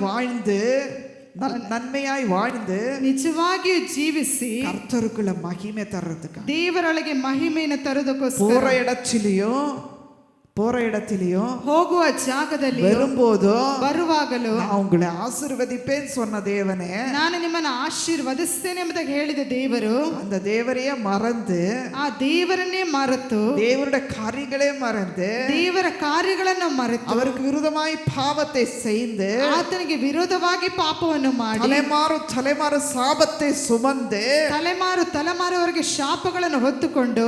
வாழ்ந்து ನಿಜವಾಗಿಯೂ ಜೀವಿಸಿ கர்த்தருக்குள்ள மகிமை தர்றதுக்கு, ದೇವರೊಳಗೆ ಮಹಿಮೆಯನ್ನು ತರುವುದಕ್ಕೋಸ್ಕರ, போற இடத்திலையும் ಹೋಗುವ ಜಾಗದಲ್ಲಿ வரும்போதும் ಬರುವಾಗಲೂ நான் உங்களை ஆசீர்வதிப்பேன் சொன்ன தேவனே, ನಾನು ನಿಮ್ಮನ್ನು ಆಶೀರ್ವದಿಸ್ತೇನೆ ಎಂಬುದಾಗಿ ಹೇಳಿದ ದೇವರು, அந்த தேவரையே மறந்து, ಆ ದೇವರನ್ನೇ ಮರೆತು, தேவருடைய காரியங்களே மறந்து, ದೇವರ ಕಾರ್ಯಗಳನ್ನು ಮರೆತು, அவருக்கு விரோதமாய் பாவத்தை செய்து, ಆತನಿಗೆ ವಿರೋಧವಾಗಿ ಪಾಪವನ್ನು ಮಾಡಿ, தலைமாறு சாபத்தை சுமந்து, ತಲೆಮಾರುವರೆಗೆ ಶಾಪಗಳನ್ನು ಹೊತ್ತುಕೊಂಡು,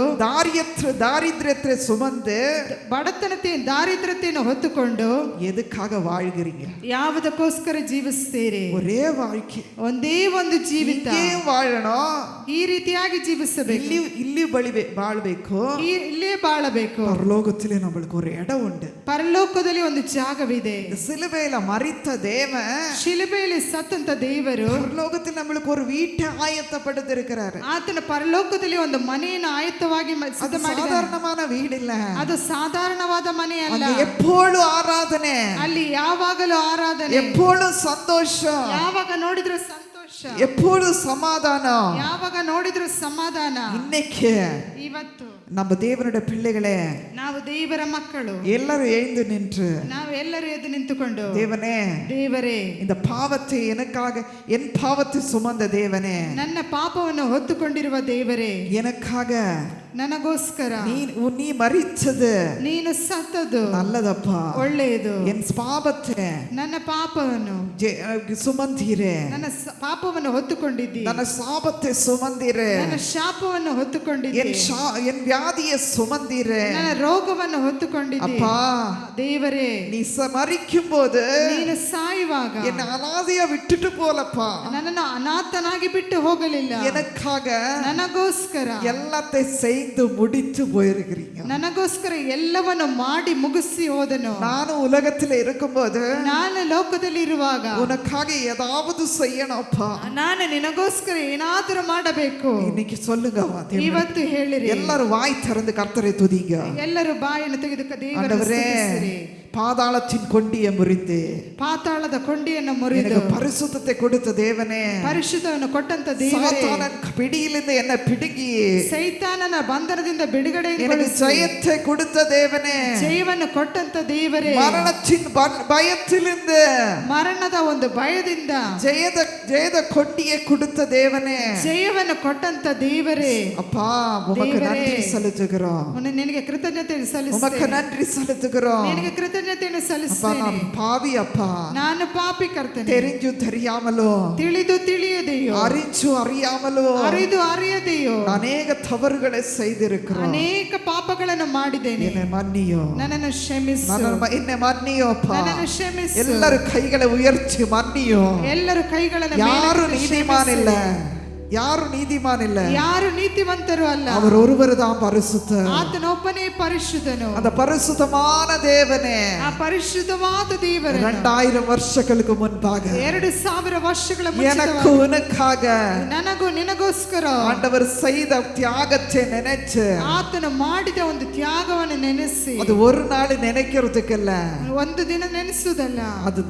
தாரித்ரத்தை சுமந்து, ದಾರಿದ್ರ್ಯತೆಯನ್ನು ಹೊತ್ತುಕೊಂಡು, எதுக்காக வாழ்கிறீங்க, ಯಾವುದಕ್ಕೋಸ್ಕರ ಜೀವಿಸ್ತೀರಿ? ஒரே வாழ்க்கை, ಒಂದೇ ಒಂದು ಜೀವಿತ, வாழணும், ಈ ರೀತಿಯಾಗಿ ಜೀವಿಸಬೇಕು, ಇಲ್ಲಿ ಬಾಳ್ಬೇಕು, ಇಲ್ಲೇ ಬಾಳಬೇಕು. பரலோகத்திலே நம்மளுக்கு ஒரு இடம் உண்டு, ಪರಲೋಕದಲ್ಲಿ ಒಂದು ಜಾಗವಿದೆ. சிலுவையில மரித்த தேவன், ಶಿಲುಬೆಯಲ್ಲಿ ಸತ್ತಂತ ದೇವರು பரலோகத்தில் நம்மளுக்கு ஒரு வீட்டை ஆயத்தப்படுத்தி இருக்கிறாரு. ಆತನ ಪರಲೋಕದಲ್ಲಿ ಒಂದು ಮನೆಯನ್ನು ಆಯತ್ತವಾಗಿ ಸಿದ್ಧ ಮಾಡಿದ್ದಾನೆ. சாதாரணமான வீடு இல்ல, ಅದು ಸಾಧಾರಣವಾದ ಮನೆ ಅಲ್ಲ. எப்பொழுதும் ஆராதனை, ಅಲ್ಲಿ ಯಾವಾಗಲೂ ಆರಾಧನೆ, எப்பொழுதும் சந்தோஷம், ಯಾವಾಗ ನೋಡಿದ್ರು ಸಂತೋಷ, எப்பொழுதும் சமாதானம், ಯಾವಾಗ ನೋಡಿದ್ರು ಸಮಾಧಾನ. இன்னைக்கு ಇವತ್ತು நம்ம தேவனுடைய பிள்ளைகளே, ನಾವು ದೇವರ ಮಕ್ಕಳು, எல்லாரும் எழுந்து நின்று, ನಾವು ಎಲ್ಲರೂ ಎದ್ದು ನಿಂತುಕೊಂಡು, தேவரே இந்த பாவத்தை எனக்காக, என் பாவத்தை சுமந்த தேவனே, ನನ್ನ ಪಾಪವನ್ನು ಹೊತ್ತುಕೊಂಡಿರುವ ದೇವರೇ, எனக்காக ನನಗೋಸ್ಕರ நீ மரிச்சது, ನೀನು ಸತ್ತದು நல்லதப்பா, ಒಳ್ಳೆಯದು. என் பாவத்தை ನನ್ನ ಪಾಪವನ್ನು சுமந்தீரே, ನನ್ನ ಪಾಪವನ್ನು ಹೊತ್ತುಕೊಂಡಿದ್ದಿ, ನನ್ನ சாபத்தை சுமந்தீரே, ನನ್ನ ಶಾಪವನ್ನು ಹೊತ್ತುಕೊಂಡಿದ್ದಿ, என் வியாதியை சுமந்தீரே, ನನ್ನ ರೋಗ ರೋಗವನ್ನು ಹೊತ್ತುಕೊಂಡಿದ್ದೆ. அப்பா ದೇವರೇ, நீ மறிக்கும் போது ನೀನು ಸಾಯುವಾಗ என்ன அனாதையா விட்டுட்டு போலப்பா. ನನ್ನನ್ನು ಅನಾಥನಾಗಿ ಬಿಟ್ಟು ಹೋಗಲಿಲ್ಲ. எனக்காக ನನಗೋಸ್ಕರ எல்லாத்தையும் செய்து முடித்து போயிருக்கிறீங்க. ನನಗೋಸ್ಕರ ಎಲ್ಲವನ್ನು ಮಾಡಿ ಮುಗಿಸಿ ಹೋದನು. ನಾನು உலகத்தில் இருக்கும்போது ನಾನು ಲೋಕದಲ್ಲಿ ಇರುವಾಗ உனக்காக ஏதாவது செய்யணும்ப்பா. ನಾನು ನಿನಗೋಸ್ಕರ ಏನಾದರೂ ಮಾಡಬೇಕು. இன்னைக்கு சொல்லுங்க ಇವತ್ತು ಹೇಳಿರಿ. எல்லாரும் வாய் திறந்து கர்த்தரை துதிங்க. ಎಲ್ಲರೂ ಬಾಯನ್ನು ತೆಗೆದು ದೇವರನ್ನು ஆண்டவரே, ಸ್ತುತಿಸಿರಿ. பாதாளத்தின் கொண்டியை முறிந்து ಪಾತಾಳದ ಕೊಂಡಿಯನ್ನು ಮುರಿದು எனக்கு பரிசுத்தத்தை கொடுத்த தேவனே, ಪರಿಶುದ್ಧವನ್ನು ಕೊಟ್ಟಂತ ದೇವರೇ, சாத்தானன் பிடியிலிருந்து என்னை பிடுங்கி ಸೈತಾನನ ಬಂಧನದಿಂದ ಬಿಡುಗಡೆ எனக்கு ஜெயத்தை கொடுத்த தேவனே, ಜಯವನ್ನು ಕೊಟ್ಟಂತ ದೇವರೇ, மரணத்தின் பயத்திலிருந்து ಮರಣದ ಒಂದು ಭಯದಿಂದ ஜெயத கொண்டியை கொடுத்த தேவனே, ಜಯವನ್ನು ಕೊಟ್ಟಂತ ದೇವರೇ, அப்பா உமக்கு நன்றி செலுத்துகிறோம். ನಿನಗೆ ಕೃತಜ್ಞತೆ உமக்கு ಸಲ್ಲಿಸುತ್ತೇನೆ. நன்றி செலுத்துகிறோம். ನಿನಗೆ ಕೃತಜ್ಞತೆಯನ್ನು அப்பா ಸಲ್ಲಿಸುತ್ತೇನೆ. நான் பாவி அப்பா, ನಾನು ಪಾಪಿ ಕರ್ತನೆ. தெரிஞ்சு தெரியாமலோ, ತಿಳಿದು ತಿಳಿಯದೆಯೋ, அறிஞ்சு அறியாமலோ ಅರಿದು ಅರಿಯದೆಯೋ அநேக தவறுகளை செய்திருக்கிறோம். ಅನೇಕ ಪಾಪಗಳನ್ನು ಮಾಡಿದ್ದೇನೆ. என்னை மன்னியோ, ನನ್ನನ್ನು ಕ್ಷಮಿಸು. என்னை மன்னியோ அப்பா. ನನ್ನನ್ನು ಕ್ಷಮಿಸು. ಎಲ್ಲರೂ ಕೈகளை ಉಯರ್ಚಿ ಮನ್ನಿಯೋ. ಎಲ್ಲರೂ ಕೈಗಳನ್ನು ಯಾರು ಮೇಲೆತ್ತಿ நீதிமான் இல்ல, ಕ್ಷಮಿಸಿರಿ. ಯಾರು ನೀತಿಮಾನ್ ಇಲ್ಲ, ಯಾರು ನೀತಿವಂತರು ಅಲ್ಲ, அவர் ஒருவர் தான் பரிசுத்தர். ಆತನೊಬ್ಬನೇ ಪರಿಶುದ್ಧನು. அந்த பரிசுத்தமான தேவனே, ಆ ಪರಿಶುದ್ಧವಾದ ದೇವರನ್ನು 2000 ವರ್ಷங்களுக்கு முன்பாக 2000 ವರ್ಷಗಳ எனக்கு ಮುಂಚಿತವಾಗಿ உனக்காக ನನಗೂ ನಿನಗೋಸ್ಕರ ஆண்டவர் செய்த தியாகத்தை நினைச்சு, ಆತನು ಮಾಡಿದ ಒಂದು ತ್ಯಾಗವನ್ನು ನೆನೆಸಿ, அது ஒரு நாள் நினைக்கிறதுக்கு இல்ல, ಒಂದು ದಿನ ನೆನೆಸುವುದಲ್ಲ, அது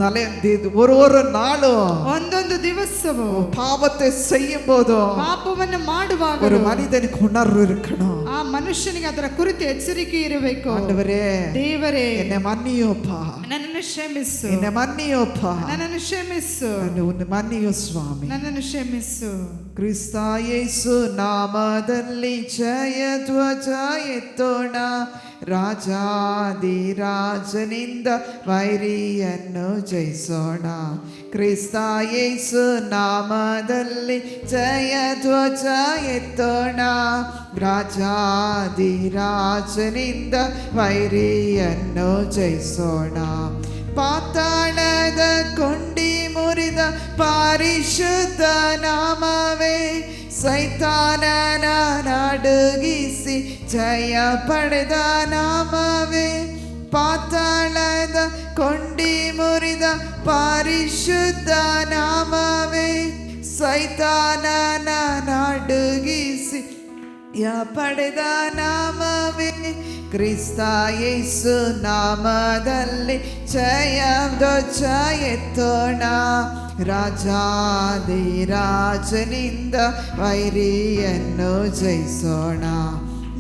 ஒரு நாளும் ಒಂದೊಂದು ದಿವಸವು பாவத்தை செய்யும் போதும் ಪಾಪವನ್ನು ಮಾಡುವಾಗ ஒரு மனிதனுக்கு உணர்வு இருக்கணும். ಆ ಮನುಷ್ಯನಿಗೆ ಅದರ ಕುರಿತು ಎಚ್ಚರಿಕೆ ಇರಬೇಕು. ஆண்டவரே, ದೇವರೇ, என்னை மன்னியோப்பா, ನನ್ನನ್ನು ಕ್ಷಮಿಸು. என்னை மன்னியோப்பா, ನನ್ನನ್ನು ಕ್ಷಮಿಸು. உன்னை மன்னியோ ಸ್ವಾಮಿ. ನನ್ನನ್ನು ಕ್ಷಮಿಸು. ಕ್ರಿಸ್ತ ಯೇಸು ನಾಮದಲ್ಲಿ ಜಯ ಧ್ವಜ ಎತ್ತೋಣ, ರಾಜಾದಿರಾಜನಿಂದ ವೈರಿಯನ್ನು ಜಯಿಸೋಣ. ಕ್ರಿಸ್ತ ಯೇಸು ನಾಮದಲ್ಲಿ ಜಯ ಧ್ವಜ ಎತ್ತೋಣ, ರಾಜಾದಿರಾಜನಿಂದ ವೈರಿಯನ್ನು ಜಯಿಸೋಣ. ಪಾತಾಳದ ಕೊಂಡಿ ಮುರಿದ ಪರಿಶುದ್ಧ ನಾಮವೇ, ಸೈತಾನನ ನಡುಗಿಸಿ ಜಯ ಪಡೆದ ನಾಮವೇ, ಪಾತಾಳದ ಕೊಂಡಿ ಮುರಿದ ಪರಿಶುದ್ಧ ನಾಮವೇ, ಸೈತಾನನ ನಡುಗಿಸಿ ಪಡೆದ ನಾಮವೇ. ಕ್ರಿಸ್ತ ಯೇಸು ನಾಮದಲ್ಲಿ ಜಯ ಧ್ವಜ ಎತ್ತೋಣ, ರಾಜಾದಿರಾಜನಿಂದ ವೈರಿಯನ್ನು ಜಯಿಸೋಣ.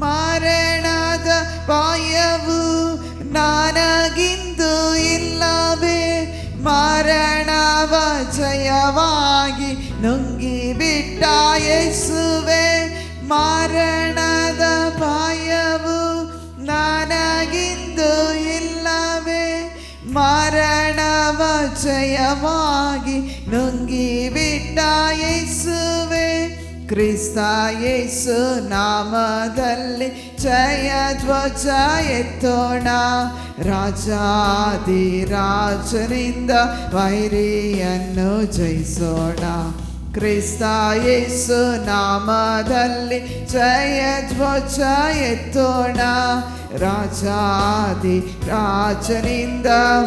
ಮರಣದ ಭಯವು ನನಗಿಂದು ಇಲ್ಲವೇ, ಮರಣವ ಜಯವಾಗಿ ನುಂಗಿಬಿಟ್ಟ ಯೇಸುವೆ. ಮರಣದ ಭಯವು ನನಗಿಂದು ಇಲ್ಲವೇ, ಮರಣವ ಜಯವಾಗಿ ನುಂಗಿಬಿಟ್ಟ ಯೇಸುವೆ. ಕ್ರಿಸ್ತ ಯೇಸು ನಾಮದಲ್ಲಿ ಜಯ ಧ್ವಜ ಎತ್ತೋಣ, ರಾಜಾದಿರಾಜನಿಂದ ವೈರಿಯನ್ನು ಜಯಿಸೋಣ. ಕ್ರಿಸ್ತ ಯೇಸು ನಾಮದಲ್ಲಿ ಜಯ ಧ್ವಜ ಎತ್ತೋಣ, ರಾಜಾದಿರಾಜನಿಂದ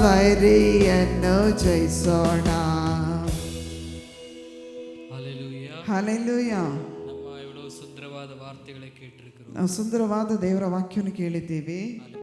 ವೈರಿಯನ್ನು ಜಯಿಸೋಣ. ಹಲ್ಲೆಲೂಯಾ. ನಮ್ಮ ಎவ்வளவு ಸುಂದರವಾದ ವಾರ್ತೆகளை ಕೇಳಿರುக்கிறோம். ನಾವು ಸುಂದರವಾದ ದೇವರ ವಾಕ್ಯವನ್ನು ಕೇಳಿದ್ದೀವಿ.